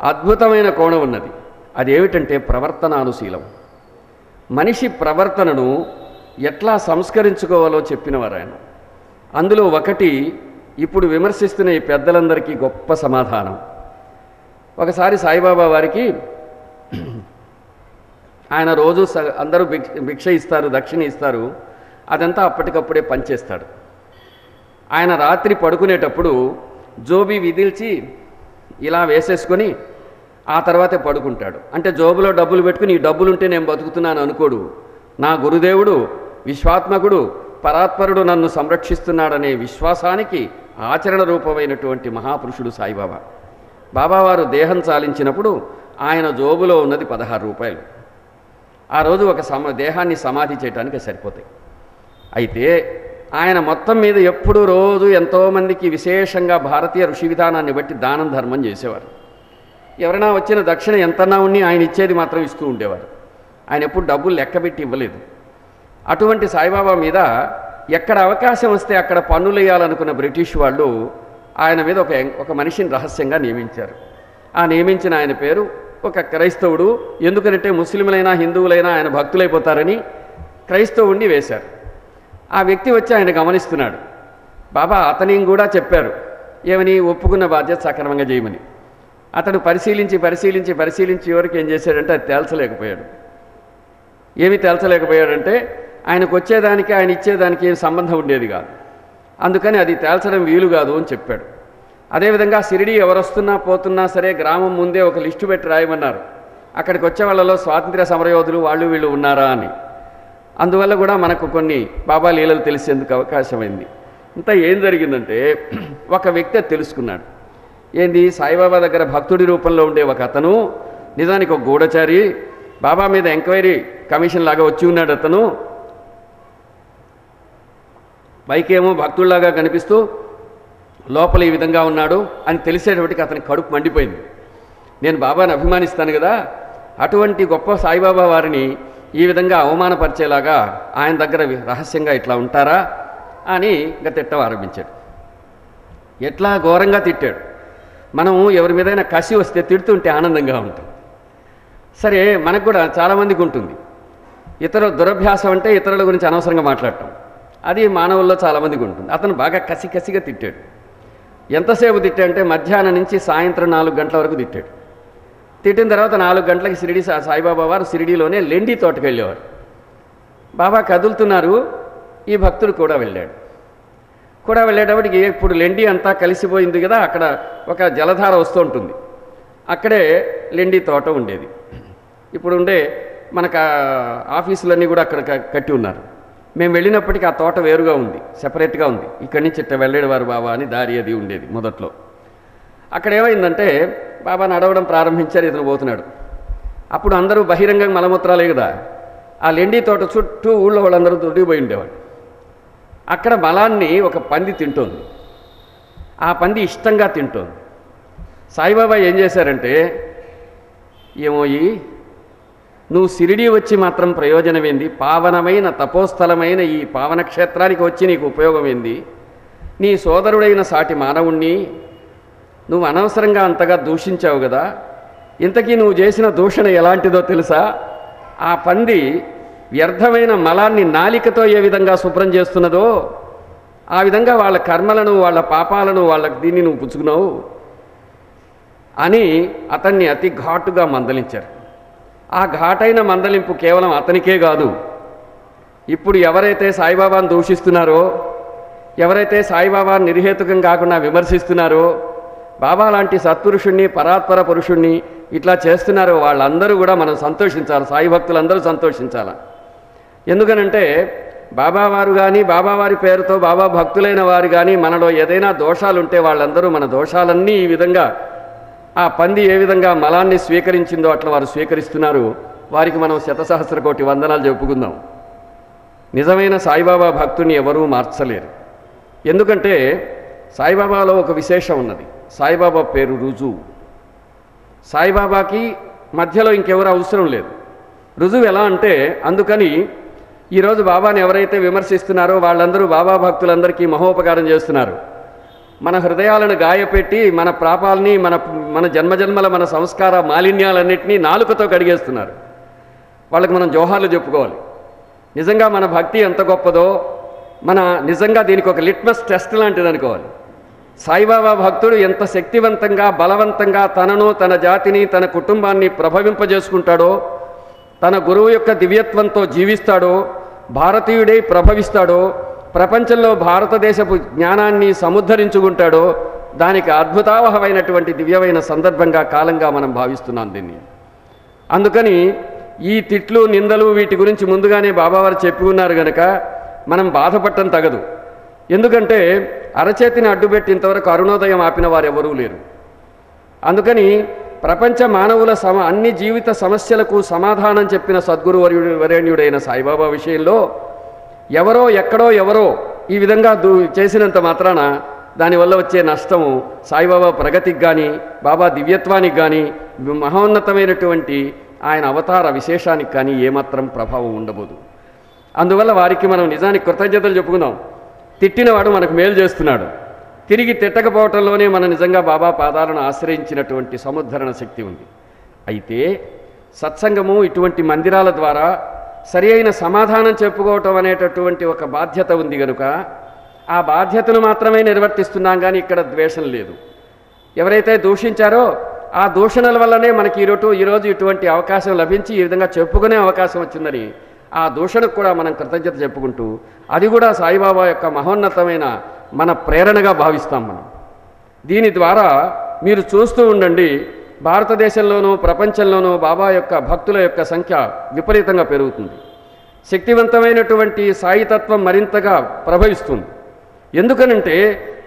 అద్భుతమైన కోణం ఉన్నది. అదేమిటంటే ప్రవర్తనానుశీలం. మనిషి ప్రవర్తనను ఎట్లా సంస్కరించుకోవాలో చెప్పినవారు ఆయన. అందులో ఒకటి ఇప్పుడు విమర్శిస్తున్న ఈ పెద్దలందరికీ గొప్ప సమాధానం. ఒకసారి సాయిబాబా వారికి ఆయన రోజు అందరూ భిక్ష ఇస్తారు, దక్షిణ ఇస్తారు, అదంతా అప్పటికప్పుడే పనిచేస్తాడు. ఆయన రాత్రి పడుకునేటప్పుడు జోబీ విదిల్చి ఇలా వేసేసుకొని ఆ తర్వాతే పడుకుంటాడు. అంటే జోబులో డబ్బులు పెట్టుకుని ఈ డబ్బులుంటే నేను బతుకుతున్నాను అనుకోడు. నా గురుదేవుడు విశ్వాత్మకుడు పరాత్పరుడు నన్ను సంరక్షిస్తున్నాడనే విశ్వాసానికి ఆచరణ రూపమైనటువంటి మహాపురుషుడు సాయిబాబా. బాబావారు దేహం చాలించినప్పుడు ఆయన జోబులో ఉన్నది 16 రూపాయలు. ఆ రోజు ఒక దేహాన్ని సమాధి చేయడానికి సరిపోతాయి. అయితే ఆయన మొత్తం మీద ఎప్పుడు రోజు ఎంతోమందికి విశేషంగా భారతీయ ఋషి విధానాన్ని బట్టి దానం ధర్మం చేసేవారు. ఎవరైనా వచ్చిన దక్షిణ ఎంతన్నా ఉన్ని ఆయన ఇచ్చేది మాత్రం ఇస్తూ ఉండేవారు. ఆయన ఎప్పుడు డబ్బులు లెక్కబెట్టి ఇవ్వలేదు. అటువంటి సాయిబాబా మీద ఎక్కడ అవకాశం వస్తే అక్కడ పన్నులు వేయాలనుకున్న బ్రిటిష్ వాళ్ళు ఆయన మీద ఒక మనిషిని రహస్యంగా నియమించారు. ఆ నియమించిన ఆయన పేరు ఒక క్రైస్తవుడు. ఎందుకంటే ముస్లింలైనా హిందువులైనా ఆయన భక్తులైపోతారని క్రైస్తవుడిని వేశారు. ఆ వ్యక్తి వచ్చి ఆయన గమనిస్తున్నాడు. బాబా అతనికి కూడా చెప్పారు ఏమని, ఒప్పుకున్న బాధ్యత సక్రమంగా చేయమని. అతడు పరిశీలించి ఎవరికి ఏం చేశాడంటే అది తేల్చలేకపోయాడు. ఏమి తేల్చలేకపోయాడంటే ఆయనకు వచ్చేదానికి ఆయన ఇచ్చేదానికి ఏం సంబంధం ఉండేది కాదు. అందుకని అది తేల్చడం వీలు కాదు అని చెప్పాడు. అదేవిధంగా షిరిడి ఎవరొస్తున్నా పోతున్నా సరే గ్రామం ముందే ఒక లిస్టు పెట్టి రాయమన్నారు. అక్కడికి వచ్చే వాళ్ళలో స్వాతంత్ర్య సమరయోధులు వాళ్ళు వీళ్ళు ఉన్నారా అని. అందువల్ల కూడా మనకు కొన్ని బాబా లీలలు తెలిసేందుకు అవకాశమైంది. ఇంత ఏం జరిగిందంటే ఒక వ్యక్తి తెలుసుకున్నాడు. ఏంది, సాయిబాబా దగ్గర భక్తుడి రూపంలో ఉండే ఒక అతను నిజానికి ఒక గూఢచారి, బాబా మీద ఎంక్వైరీ కమిషన్ లాగా వచ్చి ఉన్నాడు. అతను పైకేమో భక్తుల్లాగా కనిపిస్తూ లోపల ఈ విధంగా ఉన్నాడు అని తెలిసేటప్పటికి అతనికి కడుపు మండిపోయింది. నేను బాబాని అభిమానిస్తాను కదా, అటువంటి గొప్ప సాయిబాబా వారిని ఈ విధంగా అవమానపరిచేలాగా ఆయన దగ్గర రహస్యంగా ఇట్లా ఉంటారా అని ఇంకా తిట్టం ఆరంభించాడు. ఎట్లా ఘోరంగా తిట్టాడు. మనం ఎవరి మీదైనా కసి వస్తే తిడుతుంటే ఆనందంగా ఉంటుంది. సరే, మనకు కూడా చాలామందికి ఉంటుంది. ఇతరుల దురభ్యాసం అంటే ఇతరుల గురించి అనవసరంగా మాట్లాడటం, అది మానవుల్లో చాలామందికి ఉంటుంది. అతను బాగా కసిగా తిట్టాడు. ఎంతసేపు తిట్టాడంటే మధ్యాహ్నం నుంచి సాయంత్రం 4 గంటల వరకు తిట్టాడు. తిట్టిన తర్వాత 4 గంటలకి షిరిడి సాయిబాబా వారు షిరిడీలోనే లెండి తోటకు వెళ్ళేవారు. బాబా కదులుతున్నారు, ఈ భక్తుడు కూడా వెళ్ళేటప్పటికి ఇప్పుడు లెండి అంతా కలిసిపోయింది కదా, అక్కడ ఒక జలధార వస్తూ ఉంటుంది. అక్కడే లెండి తోట ఉండేది. ఇప్పుడు ఉండే మనకు ఆఫీసులన్నీ కూడా అక్కడ కట్టి ఉన్నారు. మేము వెళ్ళినప్పటికీ ఆ తోట వేరుగా ఉంది, సెపరేట్గా ఉంది. ఇక్కడి నుంచి ఇట్ట వెళ్ళేవారు బాబా అని దారి అది ఉండేది మొదట్లో. అక్కడ ఏమైందంటే బాబా నడవడం ప్రారంభించారు, ఇతను పోతున్నాడు. అప్పుడు అందరూ బహిరంగంగా మలమూత్రాలే కదా, ఆ లెండి తోట చుట్టూ ఊళ్ళో వాళ్ళందరూ దొరికిపోయి ఉండేవాడు. అక్కడ మలాన్ని ఒక పంది తింటోంది. ఆ పంది ఇష్టంగా తింటోంది. సాయిబాబా ఏం చేశారంటే, ఏమోయి నువ్వు షిరిడి వచ్చి మాత్రం ప్రయోజనం ఏంది, పావనమైన తపోస్థలమైన ఈ పావన క్షేత్రానికి వచ్చి నీకు ఉపయోగం ఏంది, నీ సోదరుడైన సాటి మానవుణ్ణి నువ్వు అనవసరంగా అంతగా దూషించావు కదా, ఇంతకీ నువ్వు చేసిన దూషణ ఎలాంటిదో తెలుసా, ఆ పంది వ్యర్థమైన మలాన్ని నాలికతో ఏ విధంగా శుభ్రం చేస్తున్నదో ఆ విధంగా వాళ్ళ కర్మలను వాళ్ళ పాపాలను దీన్ని నువ్వు పుచ్చుకున్నావు అని అతన్ని అతి ఘాటుగా మందలించారు. ఆ ఘాటైన మందలింపు కేవలం అతనికే కాదు, ఇప్పుడు ఎవరైతే సాయిబాబాను దూషిస్తున్నారో, ఎవరైతే సాయిబాబాను నిర్హేతుకం కాకుండా విమర్శిస్తున్నారో, బాబా లాంటి సత్పురుషుణ్ణి పరాత్పర పురుషుణ్ణి ఇట్లా చేస్తున్నారో వాళ్ళందరూ కూడా మనం సంతోషించాలి, సాయి భక్తులందరూ సంతోషించాలి. ఎందుకనంటే బాబావారు కానీ బాబావారి పేరుతో బాబా భక్తులైన వారు కానీ మనలో ఏదైనా దోషాలుంటే వాళ్ళందరూ మన దోషాలన్నీ ఈ విధంగా ఆ పంది ఏ విధంగా మలాన్ని స్వీకరించిందో అట్లా వారు స్వీకరిస్తున్నారు. వారికి మనం 100,000 కోటి వందనాలు చెప్పుకుందాం. నిజమైన సాయిబాబా భక్తుని ఎవరూ మార్చలేరు. ఎందుకంటే సాయిబాబాలో ఒక విశేషం ఉన్నది. సాయిబాబా పేరు రుజువు. సాయిబాబాకి మధ్యలో ఇంకెవరు అవసరం లేదు. రుజువు ఎలా అంటే, అందుకని ఈరోజు బాబాని ఎవరైతే విమర్శిస్తున్నారో వాళ్ళందరూ బాబా భక్తులందరికీ మహోపకారం చేస్తున్నారు. మన హృదయాలను గాయపెట్టి మన పాపాలని మన జన్మజన్మల మన సంస్కార మాలిన్యాలన్నింటినీ నాలుకతో కడిగేస్తున్నారు. వాళ్ళకి మనం జోహార్లు చెప్పుకోవాలి. నిజంగా మన భక్తి ఎంత గొప్పదో, నిజంగా దీనికి ఒక లిట్మస్ టెస్ట్ లాంటిది అనుకోవాలి. సాయిబాబా భక్తుడు ఎంత శక్తివంతంగా బలవంతంగా తనను తన జాతిని తన కుటుంబాన్ని ప్రభవింపజేసుకుంటాడో, తన గురువు యొక్క దివ్యత్వంతో జీవిస్తాడో, భారతీయుడై ప్రభవిస్తాడో, ప్రపంచంలో భారతదేశపు జ్ఞానాన్ని సముద్ధరించుకుంటాడో, దానికి అద్భుతావహమైనటువంటి దివ్యమైన సందర్భంగా కాలంగా మనం భావిస్తున్నాం దీన్ని. అందుకని ఈ తిట్లు నిందలు వీటి గురించి ముందుగానే బాబావారు చెప్పి ఉన్నారు కనుక మనం బాధపడటం తగదు. ఎందుకంటే అరచేతిని అడ్డుపెట్టి ఇంతవరకు అరుణోదయం ఆపిన వారు ఎవరూ లేరు. అందుకని ప్రపంచ మానవుల అన్ని జీవిత సమస్యలకు సమాధానం చెప్పిన సద్గురు వరేణ్యుడైన సాయిబాబా విషయంలో ఎవరో ఎక్కడో ఎవరో ఈ విధంగా చేసినంత మాత్రాన దానివల్ల వచ్చే నష్టము సాయిబాబా ప్రగతికి కానీ బాబా దివ్యత్వానికి కానీ మహోన్నతమైనటువంటి ఆయన అవతార విశేషానికి కానీ ఏమాత్రం ప్రభావం ఉండబోదు. అందువల్ల వారికి మనం నిజానికి కృతజ్ఞతలు చెప్పుకుందాం. తిట్టినవాడు మనకు మేలు చేస్తున్నాడు. తిరిగి తిట్టకపోవటంలోనే మనం నిజంగా బాబా పాదాలను ఆశ్రయించినటువంటి సముద్ధరణ శక్తి ఉంది. అయితే సత్సంగము ఇటువంటి మందిరాల ద్వారా సరి అయిన సమాధానం చెప్పుకోవటం అనేటటువంటి ఒక బాధ్యత ఉంది కనుక ఆ బాధ్యతను మాత్రమే నిర్వర్తిస్తున్నాం, కానీ ఇక్కడ ద్వేషం లేదు. ఎవరైతే దూషించారో ఆ దూషణల వల్లనే మనకి ఈరోజు ఇటువంటి అవకాశం లభించి ఈ విధంగా చెప్పుకునే అవకాశం వచ్చిందని ఆ దూషణకు కూడా మనం కృతజ్ఞత చెప్పుకుంటూ, అది కూడా సాయిబాబా యొక్క మహోన్నతమైన మన ప్రేరణగా భావిస్తాం మనం. దీని ద్వారా మీరు చూస్తూ ఉండండి, భారతదేశంలోనూ ప్రపంచంలోనూ బాబా యొక్క భక్తుల యొక్క సంఖ్య విపరీతంగా పెరుగుతుంది. శక్తివంతమైనటువంటి సాయితత్వం మరింతగా ప్రభవిస్తుంది. ఎందుకనంటే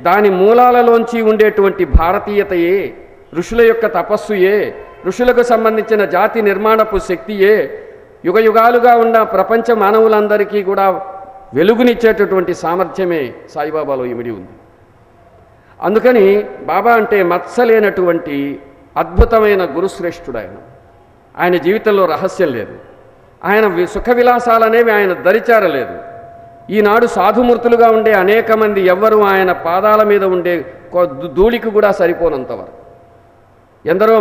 దాని మూలాలలోంచి ఉండేటువంటి భారతీయతయే, ఋషుల యొక్క తపస్సుయే, ఋషులకు సంబంధించిన జాతి నిర్మాణపు శక్తియే యుగయుగాలుగా ఉన్న ప్రపంచ మానవులందరికీ కూడా వెలుగునిచ్చేటటువంటి సామర్థ్యమే సాయిబాబాలో ఇమిడి ఉంది. అందుకని బాబా అంటే మత్సలేనటువంటి అద్భుతమైన గురుశ్రేష్ఠుడు. ఆయన జీవితంలో రహస్యం లేదు. ఆయన సుఖ విలాసాలనేవి ఆయన దరిచారలేదు. ఈనాడు సాధుమూర్తులుగా ఉండే అనేక మంది ఎవ్వరూ ఆయన పాదాల మీద ఉండే ధూళికి కూడా సరిపోనంతవరకు. ఎందరో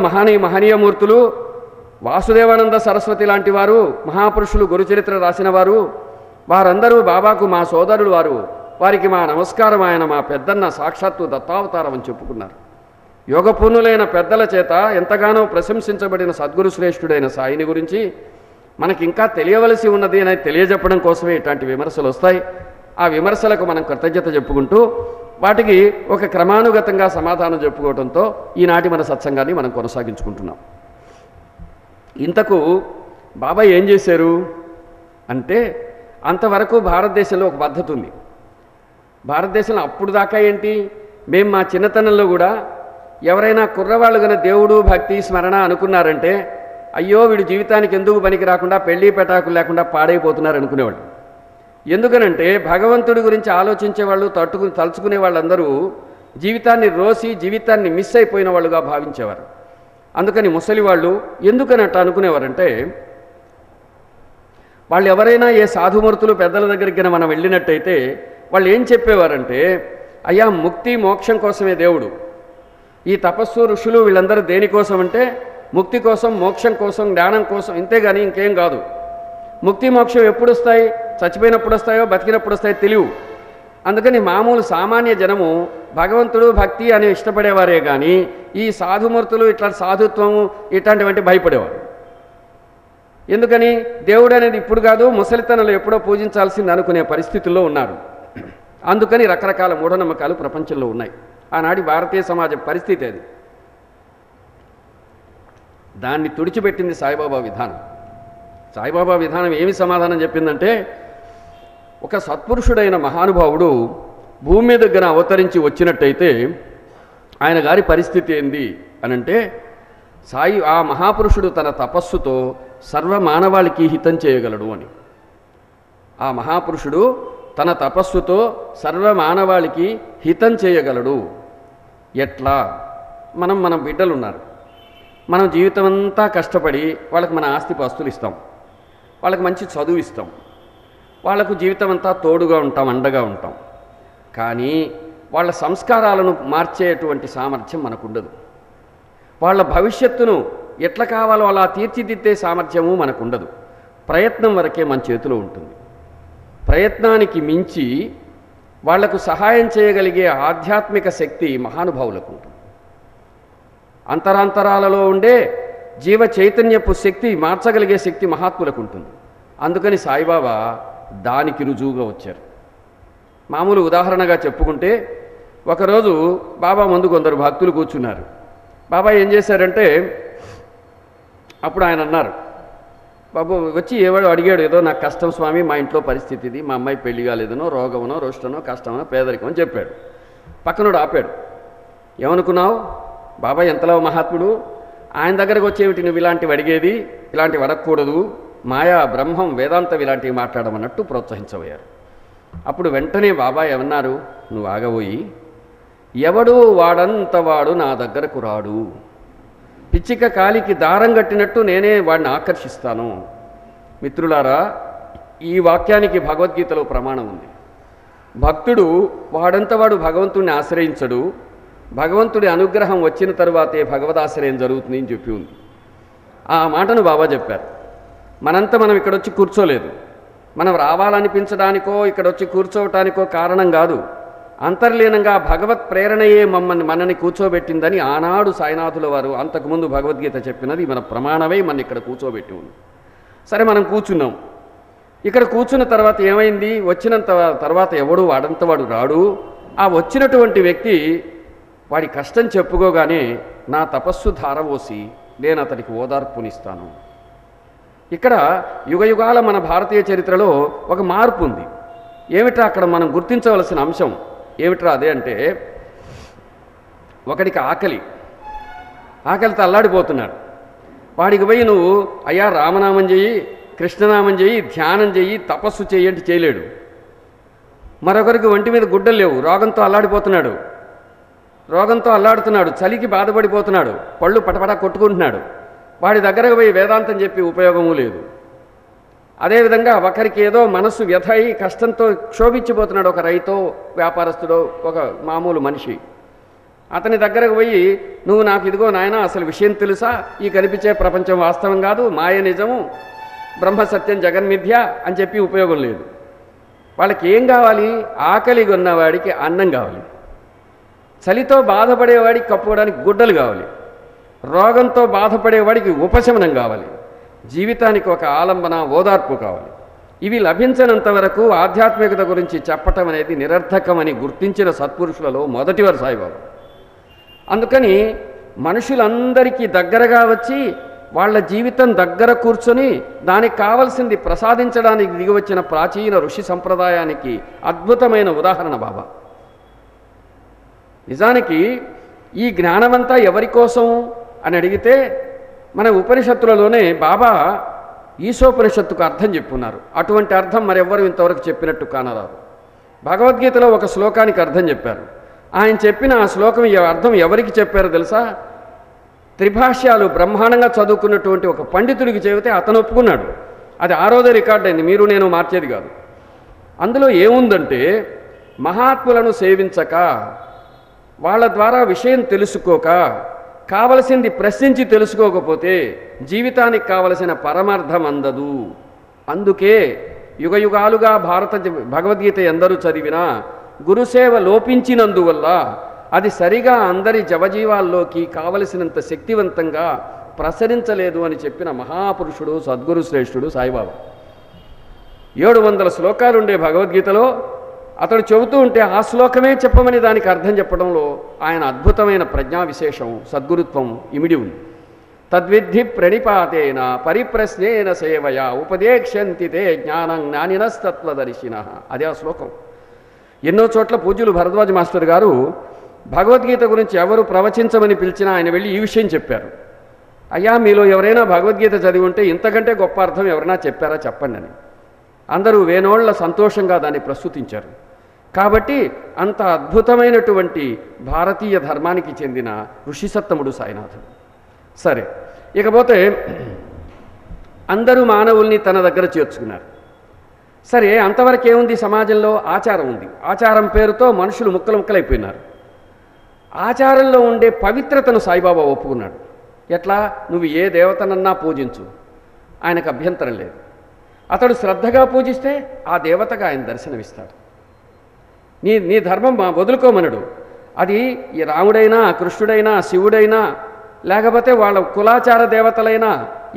మహనీయమూర్తులు, వాసుదేవానంద సరస్వతి లాంటి వారు, మహాపురుషులు, గురుచరిత్ర రాసిన వారు, వారందరూ బాబాకు మా సోదరులు వారు, వారికి మా నమస్కారం, ఆయన మా పెద్దన్న సాక్షాత్తు దత్తావతారం అని చెప్పుకున్నారు. యోగపూర్ణులైన పెద్దల చేత ఎంతగానో ప్రశంసించబడిన సద్గురు శ్రేష్ఠుడైన సాయిని గురించి మనకి ఇంకా తెలియవలసి ఉన్నది అని తెలియజెప్పడం కోసమే ఇట్లాంటి విమర్శలు వస్తాయి. ఆ విమర్శలకు మనం కృతజ్ఞత చెప్పుకుంటూ వాటికి ఒక క్రమానుగతంగా సమాధానం చెప్పుకోవడంతో ఈనాటి మన సత్సంగాన్ని మనం కొనసాగించుకుంటున్నాం. ఇంతకు బాబా ఏం చేశారు అంటే, అంతవరకు భారతదేశంలో ఒక పద్ధతి ఉంది. భారతదేశంలో అప్పుడు దాకా ఏంటి, మేము మా చిన్నతనంలో కూడా ఎవరైనా కుర్రవాళ్ళు కన్నా దేవుడు భక్తి స్మరణ అనుకున్నారంటే, అయ్యో వీడు జీవితానికి ఎందుకు పనికి రాకుండా పెళ్లి పెటాకులు లేకుండా పాడైపోతున్నారు అనుకునేవాళ్ళు. ఎందుకనంటే భగవంతుడి గురించి ఆలోచించే వాళ్ళు, తలుచుకునే వాళ్ళందరూ జీవితాన్ని రోసి జీవితాన్ని మిస్ అయిపోయిన వాళ్ళుగా భావించేవారు. అందుకని ముసలి వాళ్ళు ఎందుకనట్టు అనుకునేవారంటే, వాళ్ళు ఎవరైనా ఏ సాధుమూర్తులు పెద్దల దగ్గరికి మనం వెళ్ళినట్టయితే వాళ్ళు ఏం చెప్పేవారంటే, అయ్యా ముక్తి మోక్షం కోసమే దేవుడు, ఈ తపస్సు ఋషులు వీళ్ళందరూ దేనికోసం అంటే ముక్తి కోసం, మోక్షం కోసం, జ్ఞానం కోసం, ఇంతేగాని ఇంకేం కాదు. ముక్తి మోక్షం ఎప్పుడు వస్తాయి, చచ్చిపోయినప్పుడు వస్తాయో బతికినప్పుడు వస్తాయో తెలియవు. అందుకని మామూలు సామాన్య జనము భగవంతుడు భక్తి అని ఇష్టపడేవారే కానీ ఈ సాధుమూర్తులు ఇట్లా సాధుత్వము ఇట్లాంటివంటి భయపడేవారు. ఎందుకని దేవుడు అనేది ఇప్పుడు కాదు, ముసలితనంలో ఎప్పుడో పూజించాల్సింది అనుకునే పరిస్థితుల్లో ఉన్నారు. అందుకని రకరకాల మూఢనమ్మకాలు ప్రపంచంలో ఉన్నాయి. ఆనాటి భారతీయ సమాజం పరిస్థితి అది. దాన్ని తుడిచిపెట్టింది సాయిబాబా విధానం. సాయిబాబా విధానం ఏమి సమాధానం చెప్పిందంటే, ఒక సత్పురుషుడైన మహానుభావుడు భూమి మీద దగ్గర అవతరించి వచ్చినట్టయితే ఆయన గారి పరిస్థితి ఏంది అనంటే, ఆ మహాపురుషుడు తన తపస్సుతో సర్వ మానవాళికి హితం చేయగలడు అని. ఆ మహాపురుషుడు తన తపస్సుతో సర్వ మానవాళికి హితం చేయగలడు. ఎట్లా? మన బిడ్డలు ఉన్నారు, మనం జీవితం అంతా కష్టపడి వాళ్ళకి మన ఆస్తిపాస్తులు ఇస్తాం, వాళ్ళకి మంచి చదువు ఇస్తాం, వాళ్లకు జీవితం అంతా తోడుగా ఉంటాం, అండగా ఉంటాం. కానీ వాళ్ళ సంస్కారాలను మార్చేటువంటి సామర్థ్యం మనకుండదు. వాళ్ళ భవిష్యత్తును ఎట్లా కావాలో అలా తీర్చిదిద్దే సామర్థ్యము మనకుండదు. ప్రయత్నం వరకే మన చేతిలో ఉంటుంది. ప్రయత్నానికి మించి వాళ్లకు సహాయం చేయగలిగే ఆధ్యాత్మిక శక్తి మహానుభావులకు ఉంటుంది. అంతరాంతరాలలో ఉండే జీవ చైతన్యపు శక్తి మార్చగలిగే శక్తి మహాత్ములకు ఉంటుంది. అందుకని సాయిబాబా దానికి రుజువుగా వచ్చారు. మామూలు ఉదాహరణగా చెప్పుకుంటే, ఒకరోజు బాబా ముందు కొందరు భక్తులు కూర్చున్నారు. బాబా ఏం చేశారంటే, అప్పుడు ఆయన అన్నారు, బాబు వచ్చి ఎవడో అడిగాడు, ఏదో నాకు కష్టం స్వామి, మా ఇంట్లో పరిస్థితి ఇది, మా అమ్మాయి పెళ్లి కాలేదనో, రోగమనో, రోష్టనో, కష్టమనో, పేదరికం అని చెప్పాడు. పక్కనోడు ఆపాడు. ఏమనుకున్నావు, బాబా ఎంతలో మహాత్ముడు, ఆయన దగ్గరకు వచ్చేవిటి నువ్వు ఇలాంటివి అడిగేది, ఇలాంటివి అడగకూడదు, మాయా బ్రహ్మం వేదాంతం ఇలాంటివి మాట్లాడమన్నట్టు ప్రోత్సహించబోయారు. అప్పుడు వెంటనే బాబా ఏమన్నారు, నువ్వు ఆగబోయి, ఎవడు వాడంత వాడు నా దగ్గరకు రాడు, పిచ్చిక కాలికి దారం కట్టినట్టు నేనే వాడిని ఆకర్షిస్తాను. మిత్రులారా, ఈ వాక్యానికి భగవద్గీతలో ప్రమాణం ఉంది. భక్తుడు వాడంత వాడు భగవంతుడిని ఆశ్రయించడు, భగవంతుడి అనుగ్రహం వచ్చిన తరువాతే భగవదాశ్రయం జరుగుతుంది అని చెప్పి ఉంది. ఆ మాటను బాబా చెప్పారు. మనంతా మనం ఇక్కడొచ్చి కూర్చోలేదు, మనం రావాలనిపించడానికో ఇక్కడొచ్చి కూర్చోవటానికో కారణం కాదు. అంతర్లీనంగా భగవత్ ప్రేరణయే మనని కూర్చోబెట్టిందని ఆనాడు సాయినాథుల వారు అంతకుముందు భగవద్గీత చెప్పినది మన ప్రమాణమై మన ఇక్కడ కూర్చోబెట్టి ఉంది. సరే, మనం కూర్చున్నాం. ఇక్కడ కూర్చున్న తర్వాత ఏమైంది, వచ్చినంత తర్వాత ఎవడు వాడంత వాడు రాడు. ఆ వచ్చినటువంటి వ్యక్తి వాడి కష్టం చెప్పుకోగానే నా తపస్సు ధారవోసి నేను అతడికి ఓదార్పునిస్తాను. ఇక్కడ యుగయుగాల మన భారతీయ చరిత్రలో ఒక మార్పు ఉంది. ఏమిట్రా అక్కడ మనం గుర్తించవలసిన అంశం ఏమిట్రా అదే అంటే, ఒకడికి ఆకలితో అల్లాడిపోతున్నాడు. వాడికి పోయి నువ్వు అయ్యా రామనామం చెయ్యి, కృష్ణనామం చెయ్యి, ధ్యానం చెయ్యి, తపస్సు చెయ్యి అంటే చేయలేడు. మరొకరికి ఒంటి మీద గుడ్డలు లేవు, రోగంతో అల్లాడుతున్నాడు, చలికి బాధపడిపోతున్నాడు, పళ్ళు పటపట కొట్టుకుంటున్నాడు. వాడి దగ్గరకు పోయి వేదాంతం చెప్పి ఉపయోగము లేదు. అదేవిధంగా ఒకరికి ఏదో మనస్సు వ్యథ అయి కష్టంతో క్షోభించిపోతున్నాడు, ఒక రైతో, వ్యాపారస్తుడో, ఒక మామూలు మనిషి. అతని దగ్గరకు పోయి నువ్వు నాకు ఇదిగో నాయన అసలు విషయం తెలుసా, ఈ కనిపించే ప్రపంచం వాస్తవం కాదు, మాయ నిజము, బ్రహ్మసత్యం జగన్మిథ్య అని చెప్పి ఉపయోగం లేదు. వాళ్ళకి ఏం కావాలి, ఆకలి ఉన్నవాడికి అన్నం కావాలి, చలితో బాధపడేవాడికి కప్పుకోవడానికి గుడ్డలు కావాలి, రోగంతో బాధపడేవాడికి ఉపశమనం కావాలి, జీవితానికి ఒక ఆలంబన, ఓదార్పు కావాలి. ఇవి లభించినంత వరకు ఆధ్యాత్మికత గురించి చెప్పటం అనేది నిరర్థకమని గుర్తించిన సత్పురుషులలో మొదటివారు సాయిబాబా. అందుకని మనుషులందరికీ దగ్గరగా వచ్చి వాళ్ళ జీవితం దగ్గర కూర్చొని దానికి కావలసింది ప్రసాదించడానికి దిగివచ్చిన ప్రాచీన ఋషి సంప్రదాయానికి అద్భుతమైన ఉదాహరణ బాబా. నిజానికి ఈ జ్ఞానమంతా ఎవరి కోసం అని అడిగితే మన ఉపనిషత్తులలోనే బాబా ఈశోపనిషత్తుకు అర్థం చెప్పున్నారు. అటువంటి అర్థం మరెవ్వరూ ఇంతవరకు చెప్పినట్టు కానరాదు. భగవద్గీతలో ఒక శ్లోకానికి అర్థం చెప్పారు. ఆయన చెప్పిన ఆ శ్లోకం అర్థం ఎవరికి చెప్పారో తెలుసా? త్రిభాష్యాలు బ్రహ్మాండంగా చదువుకున్నటువంటి ఒక పండితుడికి చెబితే అతను ఒప్పుకున్నాడు. అది ఆ రోజే రికార్డ్ అయింది, మీరు నేను మార్చేది కాదు. అందులో ఏముందంటే, మహాత్ములను సేవించక, వాళ్ళ ద్వారా విషయం తెలుసుకోక, కావలసింది ప్రశ్నించి తెలుసుకోకపోతే జీవితానికి కావలసిన పరమార్థం అందదు. అందుకే యుగయుగాలుగా భగవద్గీత ఎందరూ చదివినా గురుసేవ లోపించినందువల్ల అది సరిగా అందరి జవజీవాల్లోకి కావలసినంత శక్తివంతంగా ప్రసరించలేదు అని చెప్పిన మహాపురుషుడు సద్గురు శ్రేష్ఠుడు సాయిబాబా. 700 శ్లోకాలుండే భగవద్గీతలో అతడు చెబుతూ ఉంటే ఆ శ్లోకమే చెప్పమని దానికి అర్థం చెప్పడంలో ఆయన అద్భుతమైన ప్రజ్ఞా విశేషం, సద్గురుత్వం ఇమిడి ఉంది. తద్విద్ధి ప్రణిపాతేన పరిప్రశ్నేన సేవయా ఉపదేక్షంతి తే జ్ఞానం జ్ఞానినస్తత్వదర్శినః. అదే ఆ శ్లోకం. ఎన్నో చోట్ల పూజ్యులు భరద్వాజ మాస్టర్ గారు భగవద్గీత గురించి ఎవరు ప్రవచించమని పిలిచినా ఆయన వెళ్ళి ఈ విషయం చెప్పారు. అయ్యా, మీలో ఎవరైనా భగవద్గీత చదివి ఉంటే ఇంతకంటే గొప్ప అర్థం ఎవరైనా చెప్పారా చెప్పండి అని. అందరూ వేనోళ్ల సంతోషంగా దాన్ని ప్రస్తుతించారు. కాబట్టి అంత అద్భుతమైనటువంటి భారతీయ ధర్మానికి చెందిన ఋషిసత్తముడు సాయినాథుడు. సరే, ఇకపోతే అందరూ మానవుల్ని తన దగ్గర చేర్చుకున్నారు. సరే, అంతవరకు ఏముంది సమాజంలో? ఆచారం ఉంది. ఆచారం పేరుతో మనుషులు ముక్కలు ముక్కలైపోయినారు. ఆచారంలో ఉండే పవిత్రతను సాయిబాబా ఒప్పుకున్నాడు. ఎట్లా? నువ్వు ఏ దేవతనన్నా పూజించు, ఆయనకు అభ్యంతరం లేదు. అతడు శ్రద్ధగా పూజిస్తే ఆ దేవతగా ఆయన దర్శనమిస్తాడు. నీ ధర్మం వదులుకోమనడు. అది ఈ రాముడైనా కృష్ణుడైనా శివుడైనా లేకపోతే వాళ్ళ కులాచార దేవతలైనా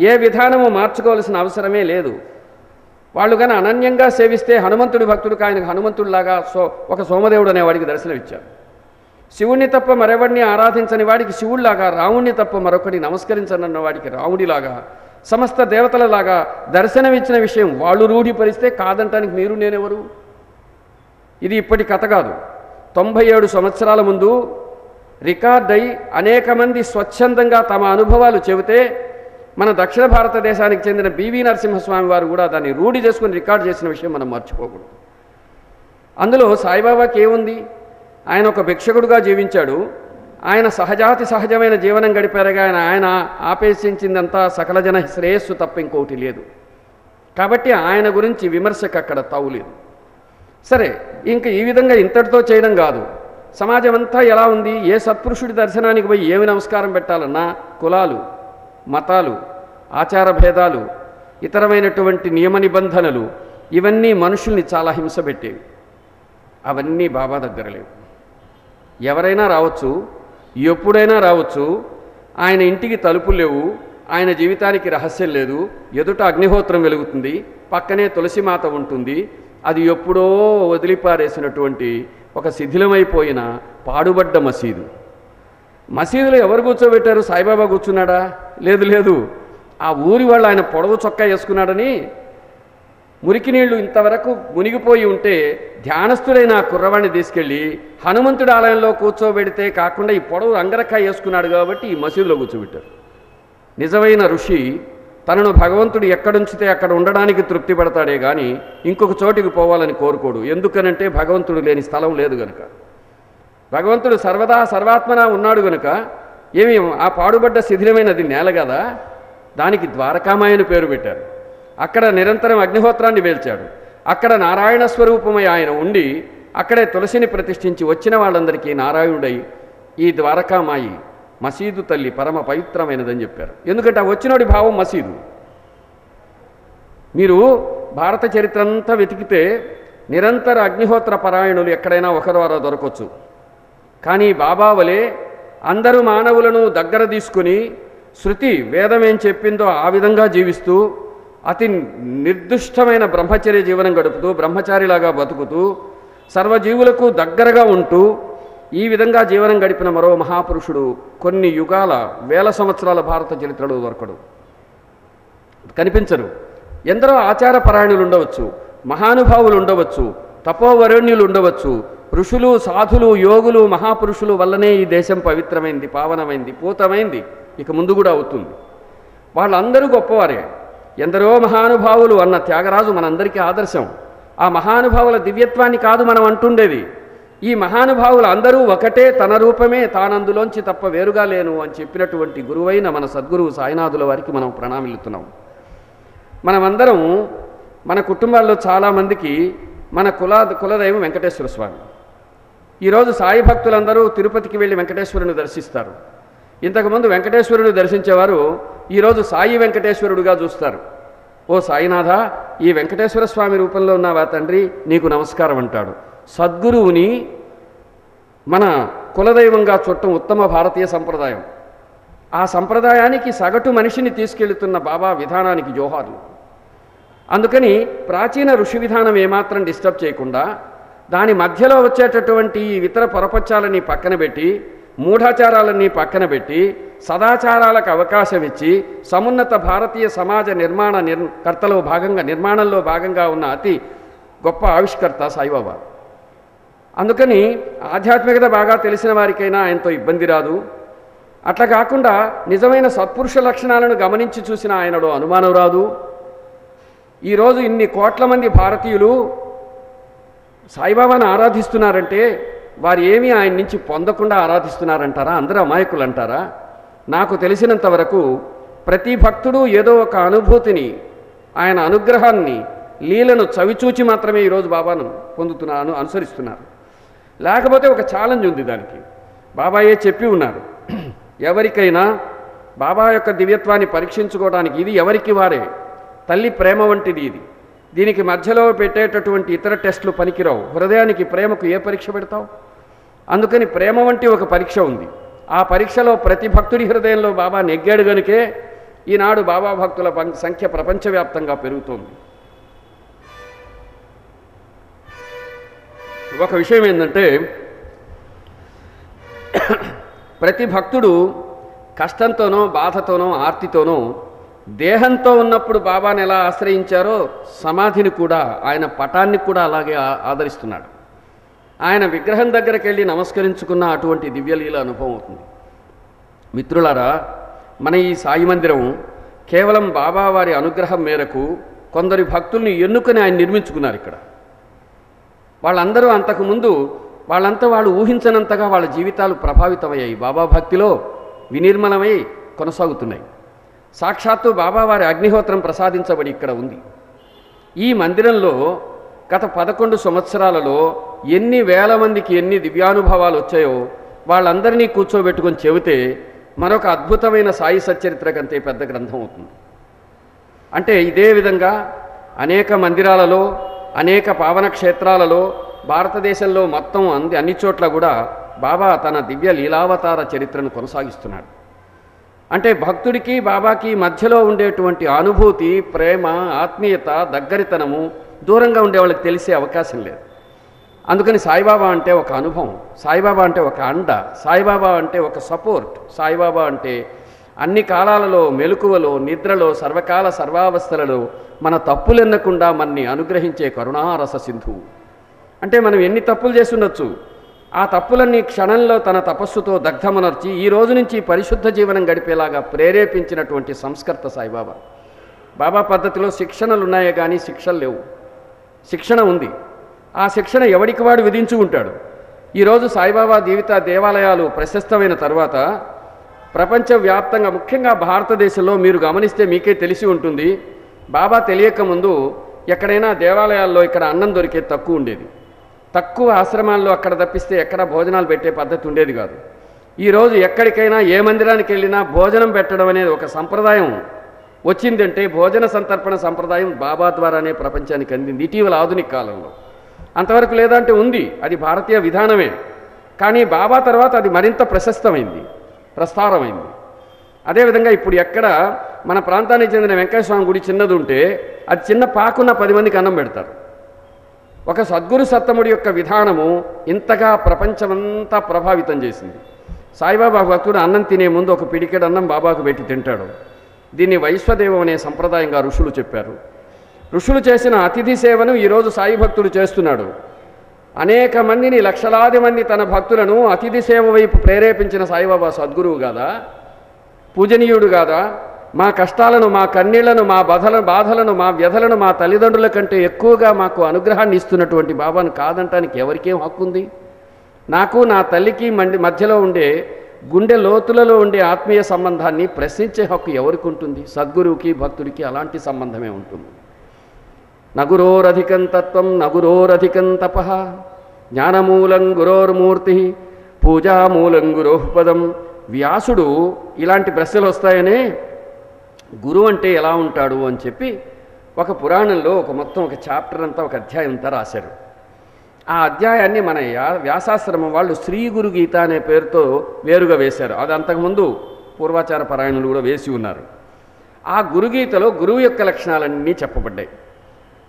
ఏ విధానము మార్చుకోవాల్సిన అవసరమే లేదు. వాళ్ళు కానీ అనన్యంగా సేవిస్తే హనుమంతుడి భక్తుడికి ఆయనకు హనుమంతుడిలాగా ఒక సోమదేవుడు అనేవాడికి దర్శనమిచ్చారు. శివుణ్ణి తప్ప మరెవడిని ఆరాధించని వాడికి శివుడిలాగా, రాముణ్ణి తప్ప మరొకటి నమస్కరించనన్న వాడికి రాముడిలాగా, సమస్త దేవతలలాగా దర్శనమిచ్చిన విషయం వాళ్ళు రూఢిపరిస్తే కాదంటానికి మీరు నేనెవరు? ఇది ఇప్పటి కథ కాదు. 97 సంవత్సరాల ముందు రికార్డై అనేక మంది స్వచ్ఛందంగా తమ అనుభవాలు చెబితే మన దక్షిణ భారతదేశానికి చెందిన బివి నరసింహస్వామి వారు కూడా దాన్ని రూఢి చేసుకుని రికార్డు చేసిన విషయం మనం మర్చిపోకూడదు. అందులో సాయిబాబాకి ఏముంది? ఆయన ఒక భిక్షకుడుగా జీవించాడు. ఆయన సహజమైన జీవనం గడిపారుగా ఆయన ఆపేక్షించిందంతా సకల జన శ్రేయస్సు తప్ప ఇంకోటి లేదు. కాబట్టి ఆయన గురించి విమర్శకు అక్కడ తావులేదు. సరే, ఇంక ఈ విధంగా ఇంతటితో చేయడం కాదు. సమాజం అంతా ఎలా ఉంది? ఏ సత్పురుషుడి దర్శనానికి పోయి ఏమి నమస్కారం పెట్టాలన్నా కులాలు, మతాలు, ఆచార భేదాలు, ఇతరమైనటువంటి నియమ నిబంధనలు ఇవన్నీ మనుషుల్ని చాలా హింస పెట్టేవి. అవన్నీ బాబా దగ్గర లేవు. ఎవరైనా రావచ్చు, ఎప్పుడైనా రావచ్చు. ఆయన ఇంటికి తలుపులు లేవు, ఆయన జీవితానికి రహస్యం లేదు. ఎదుట అగ్నిహోత్రం వెలుగుతుంది, పక్కనే తులసిమాత ఉంటుంది. అది ఎప్పుడో వదిలిపారేసినటువంటి ఒక శిథిలమైపోయిన పాడుబడ్డ మసీదు. మసీదులో ఎవరు కూర్చోబెట్టారు? సాయిబాబా కూర్చున్నాడా? లేదు. ఆ ఊరి వాళ్ళు ఆయన పొడవు చొక్కా వేసుకున్నాడని మురికి నీళ్లు ఇంతవరకు మునిగిపోయి ఉంటే ధ్యానస్థుడైన ఆ కుర్రవాణ్ణి తీసుకెళ్ళి హనుమంతుడి ఆలయంలో కూర్చోబెడితే కాకుండా ఈ పొడవు అంగరకాయ వేసుకున్నాడు కాబట్టి ఈ మసీదులో కూర్చోబెట్టారు. నిజమైన ఋషి తనను భగవంతుడు ఎక్కడుంచితే అక్కడ ఉండడానికి తృప్తి పడతాడే కానీ ఇంకొక చోటికి పోవాలని కోరుకోడు. ఎందుకనంటే భగవంతుడు లేని స్థలం లేదు గనుక. భగవంతుడు సర్వదా సర్వాత్మన ఉన్నాడు గనుక ఏమి ఆ పాడుబడ్డ శిథిలమైనది నేల కదా, దానికి ద్వారకామాయని పేరు పెట్టారు. అక్కడ నిరంతరం అగ్నిహోత్రాన్ని వేల్చాడు. అక్కడ నారాయణ స్వరూపమై ఆయన ఉండి అక్కడే తులసిని ప్రతిష్ఠించి వచ్చిన వాళ్ళందరికీ నారాయణుడై ఈ ద్వారకామాయి మసీదు తల్లి పరమ పవిత్రమైనదని చెప్పారు. ఎందుకంటే ఆ వచ్చినోడి భావం మసీదు. మీరు భారత చరిత్ర అంతా వెతికితే నిరంతర అగ్నిహోత్ర పరాయణులు ఎక్కడైనా ఒకరు దొరకవచ్చు. కానీ బాబా వలె అందరూ మానవులను దగ్గర తీసుకుని శృతి వేదం ఏం చెప్పిందో ఆ విధంగా జీవిస్తూ అతి నిర్దుష్టమైన బ్రహ్మచర్య జీవనం గడుపుతూ బ్రహ్మచారిలాగా బతుకుతూ సర్వజీవులకు దగ్గరగా ఉంటూ ఈ విధంగా జీవనం గడిపిన మరో మహాపురుషుడు కొన్ని యుగాల వేల సంవత్సరాల భారత చరిత్రలో దొరకడు, కనిపించరు. ఎందరో ఆచార పరాయణులు ఉండవచ్చు, మహానుభావులు ఉండవచ్చు, తపోవరేణ్యులు ఉండవచ్చు. ఋషులు, సాధులు, యోగులు, మహాపురుషులు వల్లనే ఈ దేశం పవిత్రమైంది, పావనమైంది, పూతమైంది, ఇక ముందు కూడా అవుతుంది. వాళ్ళందరూ గొప్పవారే. ఎందరో మహానుభావులు అన్న త్యాగరాజు మనందరికీ ఆదర్శం. ఆ మహానుభావుల దివ్యత్వాన్ని కాదు మనం అంటుండేది. ఈ మహానుభావులు అందరూ ఒకటే, తన రూపమే, తానందులోంచి తప్ప వేరుగా లేను అని చెప్పినటువంటి గురువైన మన సద్గురువు సాయినాథుల వారికి మనం ప్రణామిల్లుతున్నాం. మనమందరం మన కుటుంబాల్లో చాలామందికి మన కులదైవం వెంకటేశ్వర స్వామి. ఈరోజు సాయి భక్తులందరూ తిరుపతికి వెళ్ళి వెంకటేశ్వరుని దర్శిస్తారు. ఇంతకుముందు వెంకటేశ్వరుని దర్శించేవారు ఈరోజు సాయి వెంకటేశ్వరుడుగా చూస్తారు. ఓ సాయినాథ, ఈ వెంకటేశ్వర స్వామి రూపంలో ఉన్నావా తండ్రి, నీకు నమస్కారం అంటాడు. సద్గురువుని మన కులదైవంగా చూడటం ఉత్తమ భారతీయ సంప్రదాయం. ఆ సంప్రదాయానికి సగటు మనిషిని తీసుకెళ్తున్న బాబా విధానానికి జోహార్లు. అందుకని ప్రాచీన ఋషి విధానం ఏమాత్రం డిస్టర్బ్ చేయకుండా దాని మధ్యలో వచ్చేటటువంటి ఇతర పొరపచ్చాలని పక్కన పెట్టి, మూఢాచారాలన్నీ పక్కన పెట్టి, సదాచారాలకు అవకాశం ఇచ్చి సమున్నత భారతీయ సమాజ నిర్మాణంలో భాగంగా ఉన్న అతి గొప్ప ఆవిష్కర్త సాయిబాబా. అందుకని ఆధ్యాత్మికత బాగా తెలిసిన వారికైనా ఆయనతో ఇబ్బంది రాదు. అట్లా కాకుండా నిజమైన సత్పురుష లక్షణాలను గమనించి చూసిన ఆయనలో అనుమానం రాదు. ఈరోజు ఇన్ని కోట్ల మంది భారతీయులు సాయిబాబాను ఆరాధిస్తున్నారంటే వారు ఏమీ ఆయన నుంచి పొందకుండా ఆరాధిస్తున్నారంటారా? అందరూ అమాయకులు అంటారా? నాకు తెలిసినంత వరకు ప్రతి భక్తుడు ఏదో ఒక అనుభూతిని, ఆయన అనుగ్రహాన్ని, లీలను చవిచూచి మాత్రమే ఈరోజు బాబాను అనుసరిస్తున్నారు. లేకపోతే ఒక ఛాలెంజ్ ఉంది దానికి. బాబాయే చెప్పి ఉన్నారు, ఎవరికైనా బాబా యొక్క దివ్యత్వాన్ని పరీక్షించుకోవడానికి ఇది ఎవరికి వారే, తల్లి ప్రేమ వంటిది ఇది. దీనికి మధ్యలో పెట్టేటటువంటి ఇతర టెస్టులు పనికిరావు. హృదయానికి, ప్రేమకు ఏ పరీక్ష పెడతావు? అందుకని ప్రేమ వంటి ఒక పరీక్ష ఉంది. ఆ పరీక్షలో ప్రతి భక్తుడి హృదయంలో బాబా నెగ్గాడు గనుకే ఈనాడు బాబా భక్తుల సంఖ్య ప్రపంచవ్యాప్తంగా పెరుగుతోంది. ఒక విషయం ఏంటంటే, ప్రతి భక్తుడు కష్టంతోనో, బాధతోనో, ఆర్తితోనో దేహంతో ఉన్నప్పుడు బాబాని ఎలా ఆశ్రయించారో సమాధిని కూడా, ఆయన పటాన్ని కూడా అలాగే ఆదరిస్తున్నాడు. ఆయన విగ్రహం దగ్గరికి వెళ్ళి నమస్కరించుకున్న అటువంటి దివ్యలీల అనుభవం అవుతుంది. మిత్రులారా, మన ఈ సాయి మందిరం కేవలం బాబా వారి అనుగ్రహం మేరకు కొందరి భక్తుల్ని ఎన్నుకొని ఆయన నిర్మించుకున్నారు. ఇక్కడ వాళ్ళందరూ అంతకుముందు వాళ్ళంతా వాళ్ళు ఊహించనంతగా వాళ్ళ జీవితాలు ప్రభావితమయ్యాయి. బాబా భక్తిలో వినిర్మలమై కొనసాగుతున్నాయి. సాక్షాత్తు బాబా వారి అగ్నిహోత్రం ప్రసాదించబడి ఇక్కడ ఉంది. ఈ మందిరంలో గత 11 సంవత్సరాలలో ఎన్ని వేల మందికి ఎన్ని దివ్యానుభవాలు వచ్చాయో వాళ్ళందరినీ కూర్చోబెట్టుకొని చెబితే మరొక అద్భుతమైన సాయి సచ్చరిత్ర కంటే పెద్ద గ్రంథం అవుతుంది. అంటే ఇదే విధంగా అనేక మందిరాలలో, అనేక పావన క్షేత్రాలలో, భారతదేశంలో మొత్తం అన్ని చోట్ల కూడా బాబా తన దివ్య లీలావతార చరిత్రను కొనసాగిస్తున్నాడు. అంటే భక్తుడికి బాబాకి మధ్యలో ఉండేటువంటి అనుభూతి, ప్రేమ, ఆత్మీయత, దగ్గరితనము దూరంగా ఉండే వాళ్ళకి తెలిసే అవకాశం లేదు. అందుకని సాయిబాబా అంటే ఒక అనుభవం, సాయిబాబా అంటే ఒక అండ, సాయిబాబా అంటే ఒక సపోర్ట్, సాయిబాబా అంటే అన్ని కాలాలలో, మెలకువలో, నిద్రలో, సర్వకాల సర్వావస్థలలో మన తప్పులెన్నకుండా మనని అనుగ్రహించే కరుణారస సింధువు. అంటే మనం ఎన్ని తప్పులు చేసి ఉండొచ్చు, ఆ తప్పులన్నీ క్షణంలో తన తపస్సుతో దగ్ధమనర్చి ఈ రోజు నుంచి పరిశుద్ధ జీవనం గడిపేలాగా ప్రేరేపించినటువంటి సంస్కర్త సాయిబాబా. బాబా పద్ధతిలో శిక్షణలు ఉన్నాయే కానీ శిక్షలు లేవు. శిక్షణ ఉంది. ఆ శిక్షణ ఎవడికి వాడు విధించుకుంటాడు. ఈరోజు సాయిబాబా జీవిత దేవాలయాలు ప్రశస్తమైన తర్వాత ప్రపంచవ్యాప్తంగా, ముఖ్యంగా భారతదేశంలో మీరు గమనిస్తే మీకే తెలిసి ఉంటుంది, బాబా తెలియకముందు ఎక్కడైనా దేవాలయాల్లో ఇక్కడ అన్నం దొరికేది తక్కువ ఉండేది. తక్కువ ఆశ్రమాల్లో అక్కడ తప్పిస్తే ఎక్కడ భోజనాలు పెట్టే పద్ధతి ఉండేది కాదు. ఈరోజు ఎక్కడికైనా ఏ మందిరానికి వెళ్ళినా భోజనం పెట్టడం అనేది ఒక సంప్రదాయం వచ్చిందంటే భోజన సంతర్పణ సంప్రదాయం బాబా ద్వారానే ప్రపంచానికి అందింది ఇటీవల ఆధునిక కాలంలో. అంతవరకు లేదంటే ఉంది, అది భారతీయ విధానమే. కానీ బాబా తర్వాత అది మరింత ప్రశస్తమైంది, ప్రస్తారమైంది. అదేవిధంగా ఇప్పుడు ఎక్కడ మన ప్రాంతానికి చెందిన వెంకటేశ్వర స్వామి గుడి చిన్నది ఉంటే అది చిన్న పాకున్న 10 మందికి అన్నం పెడతారు. ఒక సద్గురు సత్తముడి యొక్క విధానము ఇంతగా ప్రపంచమంతా ప్రభావితం చేసింది. సాయిబాబా భక్తుడు అన్నం తినే ముందు ఒక పిడికెడు అన్నం బాబాకు పెట్టి తింటాడు. దీన్ని వైశ్వదేవం అనే సంప్రదాయంగా ఋషులు చెప్పారు. ఋషులు చేసిన అతిథి సేవను ఈరోజు సాయి భక్తుడు చేస్తున్నాడు. అనేక మందిని, లక్షలాది మంది తన భక్తులను అతిథి సేవ వైపు ప్రేరేపించిన సాయిబాబా సద్గురువు కాదా, పూజనీయుడు కాదా? మా కష్టాలను, మా కన్నీళ్లను, మా బాధలను, మా వ్యధలను మా తల్లిదండ్రుల కంటే ఎక్కువగా మాకు అనుగ్రహాన్ని ఇస్తున్నటువంటి బాబాను కాదంటానికి ఎవరికేం హక్కు ఉంది? నాకు నా తల్లికి మధ్యలో ఉండే గుండె లోతులలో ఉండే ఆత్మీయ సంబంధాన్ని ప్రశ్నించే హక్కు ఎవరికి ఉంటుంది? సద్గురువుకి, భక్తుడికి అలాంటి సంబంధమే ఉంటుంది. నగురోరధికం తత్వం నగురోరధికం తపః జ్ఞానమూలం గురోర్మూర్తి పూజామూలం గురోఃపదం. వ్యాసుడు ఇలాంటి ప్రశ్నలు వస్తాయనే గురువు అంటే ఎలా ఉంటాడు అని చెప్పి ఒక పురాణంలో ఒక చాప్టర్ అంతా, ఒక అధ్యాయం అంతా రాశారు. ఆ అధ్యాయాన్ని మన వ్యాసాశ్రమం వాళ్ళు శ్రీ గురు గీత అనే పేరుతో వేరుగా వేశారు. అది అంతకుముందు పూర్వాచార పరాయణులు కూడా వేసి ఉన్నారు. ఆ గురుగీతలో గురువు యొక్క లక్షణాలన్నీ చెప్పబడ్డాయి.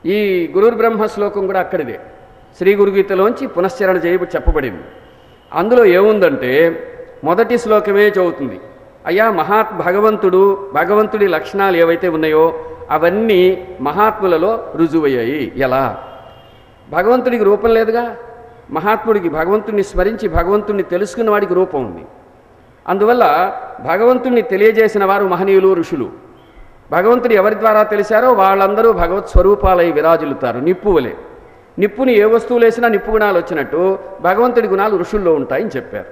ఈ గురుర్ బ్రహ్మ శ్లోకం కూడా అక్కడిదే, శ్రీ గురుగీతలోంచి పునశ్చరణ చెప్పబడింది. అందులో ఏముందంటే మొదటి శ్లోకమే చదువుతుంది, అయ్యా భగవంతుడి లక్షణాలు ఏవైతే ఉన్నాయో అవన్నీ మహాత్ములలో రుజువయ్యాయి. ఎలా? భగవంతుడికి రూపం లేదుగా. మహాత్ముడికి భగవంతుడిని స్మరించి భగవంతుడిని తెలుసుకున్న వాడికి రూపం ఉంది. అందువల్ల భగవంతుడిని తెలియజేసిన వారు మహనీయులు, ఋషులు. భగవంతుడు ఎవరి ద్వారా తెలిసారో వాళ్ళందరూ భగవత్ స్వరూపాలై విరాజిల్లుతారు. నిప్పువలే, నిప్పుని ఏ వస్తువులు వేసినా నిప్పు గుణాలు వచ్చినట్టు భగవంతుడి గుణాలు ఋషుల్లో ఉంటాయని చెప్పారు.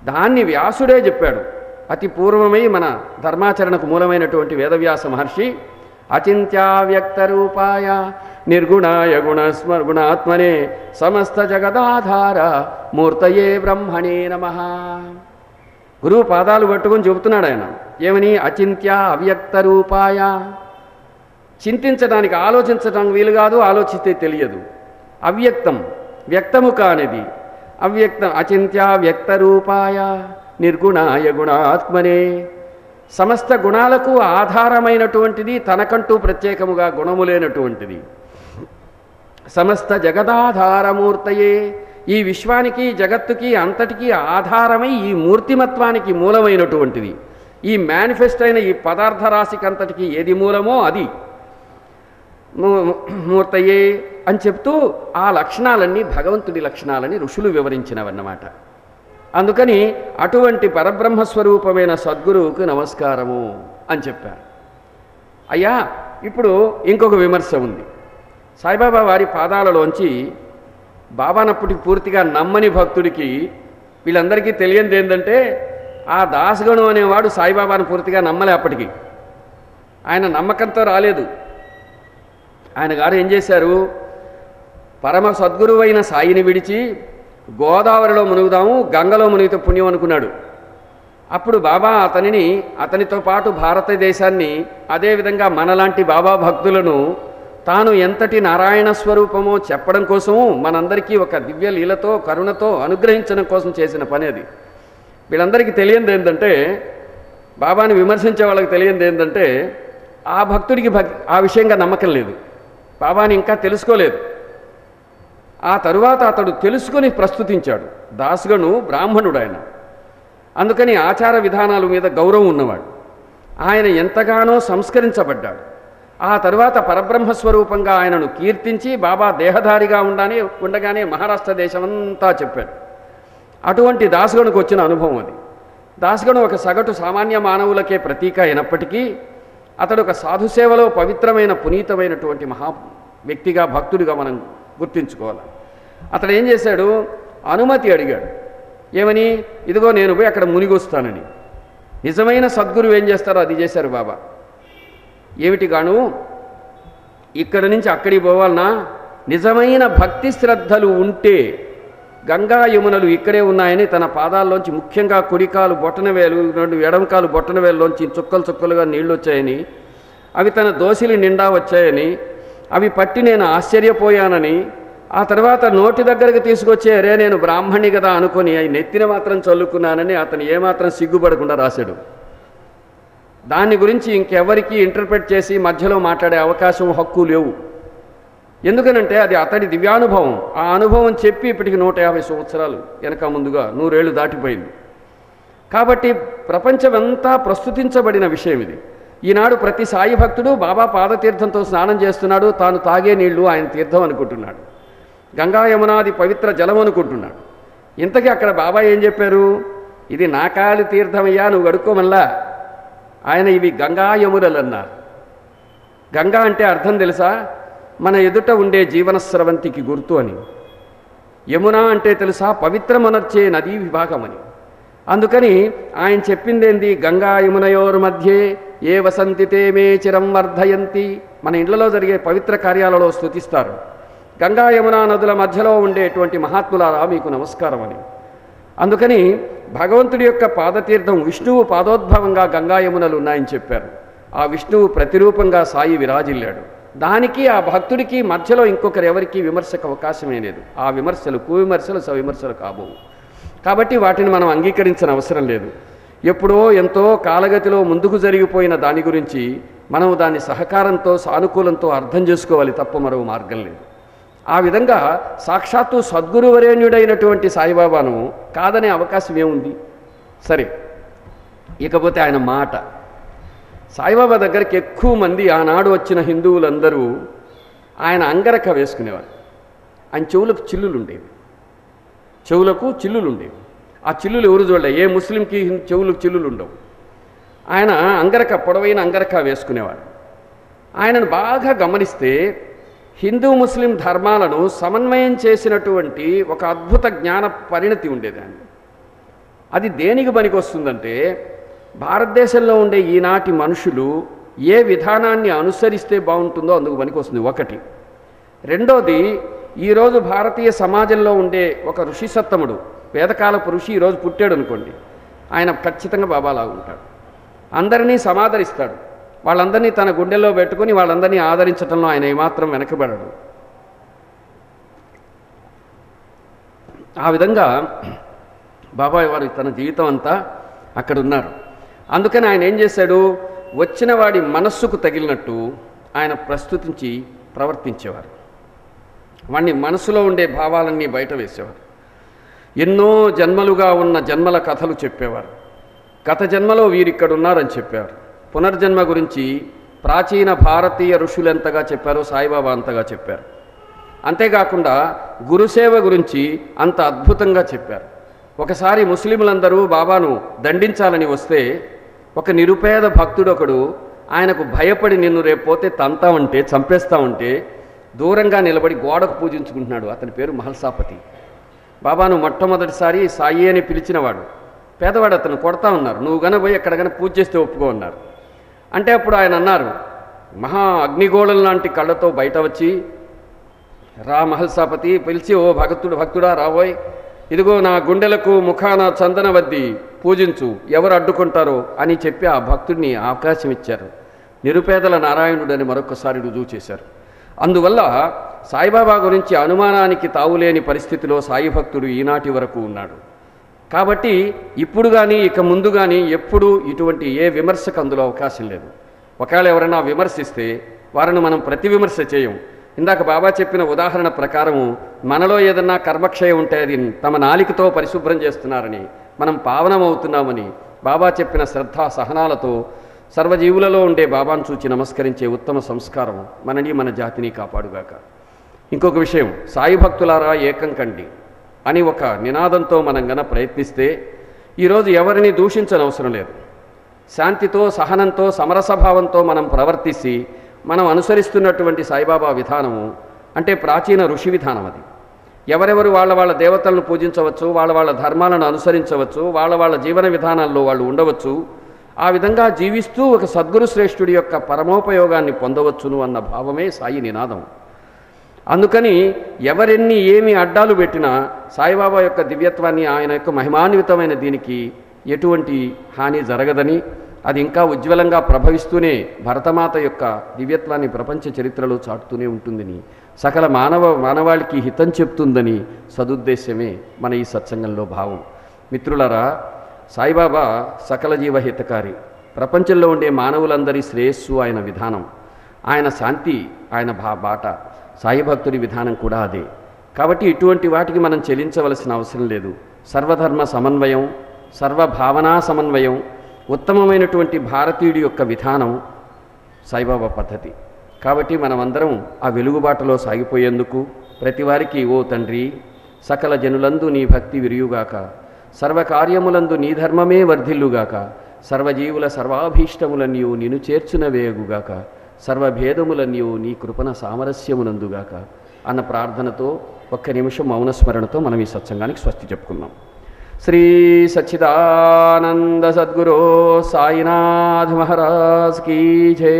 దాన్ని వ్యాసుడే చెప్పాడు. అతి పూర్వమై మన ధర్మాచరణకు మూలమైనటువంటి వేదవ్యాస మహర్షి అచింత్యావ్యక్త రూపాయ నిర్గుణాయ గుణాత్మనే సమస్త జగదాధార మూర్తయే బ్రహ్మణే నమః. గురువు పాదాలు పట్టుకొని చెబుతున్నాడు ఆయన. ఏమని? అచింత్య అవ్యక్త రూపాయ. చింతించడానికి, ఆలోచించడానికి వీలు కాదు, ఆలోచిస్తే తెలియదు. అవ్యక్తం, వ్యక్తము కానిది. అవ్యక్తం అచింత్య వ్యక్త రూపాయ నిర్గుణాయ గుణాత్మనే. సమస్త గుణాలకు ఆధారమైనటువంటిది, తనకంటూ ప్రత్యేకముగా గుణము లేనటువంటిది. సమస్త జగదాధారమూర్తయే. ఈ విశ్వానికి, జగత్తుకి, అంతటికీ ఆధారమై ఈ మూర్తిమత్వానికి మూలమైనటువంటిది. ఈ మేనిఫెస్ట్ అయిన ఈ పదార్థ రాశికంతటికి ఏది మూలమో అది మూర్తయే అని చెప్తూ ఆ లక్షణాలన్నీ భగవంతుడి లక్షణాలని ఋషులు వివరించినవన్నమాట. అందుకని అటువంటి పరబ్రహ్మస్వరూపమైన సద్గురువుకు నమస్కారము అని చెప్పారు. అయ్యా, ఇప్పుడు ఇంకొక విమర్శ ఉంది. సాయిబాబా వారి పాదాలలోంచి బాబానప్పటికి పూర్తిగా నమ్మని భక్తుడికి, వీళ్ళందరికీ తెలియంది ఏంటంటే, ఆ దాసగణం అనేవాడు సాయిబాబాను పూర్తిగా నమ్మలే. అప్పటికి ఆయన నమ్మకంతో రాలేదు. ఆయన గారు ఏం చేశారు, పరమ సద్గురువైన సాయిని విడిచి గోదావరిలో మునుగుదాము, గంగలో మునిగితే పుణ్యం అనుకున్నాడు. అప్పుడు బాబా అతనితో పాటు భారతదేశాన్ని, అదేవిధంగా మనలాంటి బాబా భక్తులను తాను ఎంతటి నారాయణ స్వరూపమో చెప్పడం కోసము, మనందరికీ ఒక దివ్య లీలతో, కరుణతో అనుగ్రహించడం కోసం చేసిన పని అది. వీళ్ళందరికీ తెలియంది ఏంటంటే, బాబాని విమర్శించే వాళ్ళకి తెలియంది ఏంటంటే, ఆ భక్తుడికి ఆ విషయంగా నమ్మకం లేదు, బాబాని ఇంకా తెలుసుకోలేదు. ఆ తరువాత అతడు తెలుసుకొని ప్రస్తుతించాడు. దాసుగను బ్రాహ్మణుడు ఆయన, అందుకని ఆచార విధానాల మీద గౌరవం ఉన్నవాడు. ఆయన ఎంతగానో సంస్కరించబడ్డాడు. ఆ తరువాత పరబ్రహ్మస్వరూపంగా ఆయనను కీర్తించి బాబా దేహధారిగా ఉండగానే మహారాష్ట్ర దేశమంతా చెప్పాడు. అటువంటి దాసుగణుకు వచ్చిన అనుభవం అది. దాసుగణు ఒక సగటు సామాన్య మానవులకే ప్రతీక అయినప్పటికీ అతడు ఒక సాధుసేవలో పవిత్రమైన, పునీతమైనటువంటి మహా వ్యక్తిగా, భక్తుడిగా మనం గుర్తించుకోవాలి. అతడు ఏం చేశాడు, అనుమతి అడిగాడు. ఏమని? ఇదిగో నేను పోయి అక్కడ మునిగొస్తానని. నిజమైన సద్గురువు ఏం చేస్తారో అది చేశారు బాబా. ఏమిటి గాను, ఇక్కడి నుంచి అక్కడికి పోవాలన్నా, నిజమైన భక్తి శ్రద్ధలు ఉంటే గంగా యమునలు ఇక్కడే ఉన్నాయని తన పాదాల్లోంచి, ముఖ్యంగా కుడికాలు బొట్టనవేలు, రెండు ఎడమకాలు బొట్టనవేలులోంచి చుక్కలు చుక్కలుగా నీళ్లు వచ్చాయని, అవి తన దోసిలి నిండా వచ్చాయని, అవి పట్టి నేను ఆశ్చర్యపోయానని, ఆ తర్వాత నోటి దగ్గరకు తీసుకొచ్చే అరే నేను బ్రాహ్మణి కదా అనుకొని అవి నెత్తిన మాత్రం చల్లుకున్నానని అతను ఏమాత్రం సిగ్గుపడకుండా రాశాడు. దాని గురించి ఇంకెవరికి ఇంటర్ప్రెట్ చేసి మధ్యలో మాట్లాడే అవకాశం, హక్కు లేవు. ఎందుకనంటే అది అతడి దివ్యానుభవం. ఆ అనుభవం చెప్పి ఇప్పటికి 150 సంవత్సరాలు వెనక ముందుగా 100 ఏళ్ళు దాటిపోయింది. కాబట్టి ప్రపంచమంతా ప్రస్తుతించబడిన విషయం ఇది. ఈనాడు ప్రతి సాయి భక్తుడు బాబా పాదతీర్థంతో స్నానం చేస్తున్నాడు. తాను తాగే నీళ్లు ఆయన తీర్థం అనుకుంటున్నాడు. గంగా యమునాది పవిత్ర జలం అనుకుంటున్నాడు. ఇంతకీ అక్కడ బాబా ఏం చెప్పారు? ఇది నా కాలి తీర్థమయ్యా, నువ్వు గడుక్కోమల్లా. ఆయన ఇవి గంగా యమునలు అన్నారు. గంగా అంటే అర్థం తెలుసా? మన ఎదుట ఉండే జీవనస్రవంతికి గుర్తు అని. యమున అంటే తెలుసా? పవిత్రమనర్చే నదీ విభాగం అని. అందుకని ఆయన చెప్పిందేంది? గంగా యమునయోర్ మధ్యే ఏ వసంతి తే మే చిరం వర్ధయంతి. మన ఇండ్లలో జరిగే పవిత్ర కార్యాలలో స్తుతిస్తారు. గంగా యమునా నదుల మధ్యలో ఉండేటువంటి మహాత్ములారా మీకు నమస్కారం అని. అందుకని భగవంతుడి యొక్క పాదతీర్థం, విష్ణువు పాదోద్భవంగా గంగా యమునలు ఉన్నాయని చెప్పారు. ఆ విష్ణువు ప్రతిరూపంగా సాయి విరాజిల్లాడు. దానికి ఆ భక్తుడికి మధ్యలో ఇంకొకరు ఎవరికి విమర్శకు అవకాశమే లేదు. ఆ విమర్శలు కువిమర్శలు, సవిమర్శలు కాబోవు. కాబట్టి వాటిని మనం అంగీకరించిన అవసరం లేదు. ఎప్పుడో ఎంతో కాలగతిలో ముందుకు జరిగిపోయిన దాని గురించి మనం దాన్ని సహకారంతో, సానుకూలంతో అర్థం చేసుకోవాలి తప్ప మరో మార్గం లేదు. ఆ విధంగా సాక్షాత్తు సద్గురువరేణ్యుడైనటువంటి సాయిబాబాను కాదనే అవకాశం ఏముంది? సరే, ఇకపోతే ఆయన మాట. సాయిబాబా దగ్గరికి ఎక్కువ మంది ఆనాడు వచ్చిన హిందువులందరూ ఆయన అంగరక వేసుకునేవారు. ఆయన చెవులకు చిల్లులు ఉండేవి. చెవులకు చిల్లులు ఉండేవి. ఆ చిల్లులు ఎవరు చూడలే. ఏ ముస్లింకి చెవులకు చిల్లులు ఉండవు. ఆయన అంగరక, పొడవైన అంగరక వేసుకునేవాడు. ఆయనను బాగా గమనిస్తే హిందూ ముస్లిం ధర్మాలను సమన్వయం చేసినటువంటి ఒక అద్భుత జ్ఞాన పరిణతి ఉండేది ఆయన. అది దేనికి పనికొస్తుందంటే, భారతదేశంలో ఉండే ఈనాటి మనుషులు ఏ విధానాన్ని అనుసరిస్తే బాగుంటుందో అందుకు పనికొస్తుంది ఒకటి. రెండోది, ఈరోజు భారతీయ సమాజంలో ఉండే ఒక ఋషి సత్తముడు, వేదకాలపు ఋషి ఈరోజు పుట్టాడు అనుకోండి, ఆయన ఖచ్చితంగా బాబాలాగా ఉంటాడు. అందరినీ సమాదరిస్తాడు. వాళ్ళందరినీ తన గుండెల్లో పెట్టుకుని వాళ్ళందరినీ ఆదరించడంలో ఆయన ఏమాత్రం వెనకబడడు. ఆ విధంగా బాబాయ్ వారు తన జీవితం అంతా అక్కడ ఉన్నారు. అందుకని ఆయన ఏం చేశాడు, వచ్చిన వాడి మనస్సుకు తగిలినట్టు ఆయన ప్రస్తుతించి ప్రవర్తించేవారు. వాడిని మనసులో ఉండే భావాలన్నీ బయట వేసేవారు. ఎన్నో జన్మలుగా ఉన్న జన్మల కథలు చెప్పేవారు. గత జన్మలో వీరిక్కడున్నారని చెప్పారు. పునర్జన్మ గురించి ప్రాచీన భారతీయ ఋషులు ఎంతగా చెప్పారో సాయిబాబా అంతగా చెప్పారు. అంతేకాకుండా గురుసేవ గురించి అంత అద్భుతంగా చెప్పారు. ఒకసారి ముస్లింలందరూ బాబాను దండించాలని వస్తే ఒక నిరుపేద భక్తుడొకడు ఆయనకు భయపడి నిన్ను రేపోతే తంతామంటే చంపేస్తామంటే దూరంగా నిలబడి గోడకు పూజించుకుంటున్నాడు. అతని పేరు మహల్సాపతి. బాబాను మొట్టమొదటిసారి సాయి అని పిలిచినవాడు. పేదవాడు, అతను కొడతా ఉన్నారు. నువ్వు గన పోయి ఎక్కడగానే పూజ చేస్తే ఒప్పుకో అన్నారు. అంటే అప్పుడు ఆయన అన్నారు, మహా అగ్నిగోళం లాంటి కళ్ళతో బయట వచ్చి, రా మహల్సాపతి పిలిచి, ఓ భక్తుడా రాబోయ్, ఇదిగో నా గుండెలకు ముఖాన చందన వద్ది పూజించు, ఎవరు అడ్డుకుంటారో అని చెప్పి ఆ భక్తుడిని అవకాశం ఇచ్చారు. నిరుపేదల నారాయణుడని మరొకసారి రుజువు చేశారు. అందువల్ల సాయిబాబా గురించి అనుమానానికి తావులేని పరిస్థితిలో సాయి భక్తుడు ఈనాటి వరకు ఉన్నాడు. కాబట్టి ఇప్పుడు కానీ ఇక ముందు కానీ ఎప్పుడూ ఇటువంటి ఏ విమర్శకు అందులో అవకాశం లేదు. ఒకవేళ ఎవరైనా విమర్శిస్తే వారిని మనం ప్రతి విమర్శ చేయం. ఇందాక బాబా చెప్పిన ఉదాహరణ ప్రకారము మనలో ఏదన్నా కర్మక్షయం ఉంటే అది తమ నాలికతో పరిశుభ్రం చేస్తున్నారని, మనం పావనమవుతున్నామని బాబా చెప్పిన శ్రద్ధ సహనాలతో సర్వజీవులలో ఉండే బాబాను చూచి నమస్కరించే ఉత్తమ సంస్కారం మనని మన జాతిని కాపాడుగాక. ఇంకొక విషయం, సాయి భక్తులారా ఏకం కండి అని ఒక నినాదంతో మనం గన ప్రయత్నిస్తే ఈరోజు ఎవరిని దూషించనవసరం లేదు. శాంతితో సహనంతో సమరసభావంతో మనం ప్రవర్తిసి మనం అనుసరిస్తున్నటువంటి సాయిబాబా విధానము అంటే ప్రాచీన ఋషి విధానం. అది ఎవరెవరు వాళ్ళ దేవతలను పూజించవచ్చు, వాళ్ళ ధర్మాలను అనుసరించవచ్చు, వాళ్ళ జీవన విధానాల్లో వాళ్ళు ఉండవచ్చు. ఆ విధంగా జీవిస్తూ ఒక సద్గురు శ్రేష్ఠుడి యొక్క పరమోపయోగాన్ని పొందవచ్చును అన్న భావమే సాయి నినాదం. అందుకని ఎవరెన్ని ఏమి అడ్డాలు పెట్టినా సాయిబాబా యొక్క దివ్యత్వాన్ని, ఆయన యొక్క మహిమాన్వితమైన దీనికి ఎటువంటి హాని జరగదని, అది ఇంకా ఉజ్వలంగా ప్రభవిస్తూనే భరతమాత యొక్క దివ్యత్వాన్ని ప్రపంచ చరిత్రలో చాటుతూనే ఉంటుందని, సకల మానవాళికి హితం చెప్తుందని సదుద్దేశ్యమే మన ఈ సత్సంగంలో భావం. మిత్రులారా, సాయిబాబా సకల జీవహితకారి, ప్రపంచంలో ఉండే మానవులందరి శ్రేయస్సు ఆయన విధానం, ఆయన శాంతి, ఆయన బాట. సాయి భక్తుడి విధానం కూడా అదే. కాబట్టి ఇటువంటి వాటికి మనం చెల్లించవలసిన అవసరం లేదు. సర్వధర్మ సమన్వయం, సర్వభావనా సమన్వయం, ఉత్తమమైనటువంటి భారతీయుడి యొక్క విధానం సాయిబాబా పద్ధతి. కాబట్టి మనమందరం ఆ వెలుగుబాటలో సాగిపోయేందుకు ప్రతివారికి, ఓ తండ్రి, సకల జనులందు నీ భక్తి విరియుగాక, సర్వకార్యములందు నీ ధర్మమే వర్ధిల్లుగాక, సర్వజీవుల సర్వాభీష్టములన్నయూ నిన్ను చేర్చునవేగుగాక, సర్వభేదములన్నయూ నీ కృపణ సామరస్యమునందుగాక అన్న ప్రార్థనతో ఒక్క నిమిషం మౌనస్మరణతో మనం ఈ సత్సంగానికి స్వస్తి చెప్పుకున్నాం. శ్రీ సచ్చిదానంద సద్గురో సాయినాథ్ మహారాజ్ కీ జై.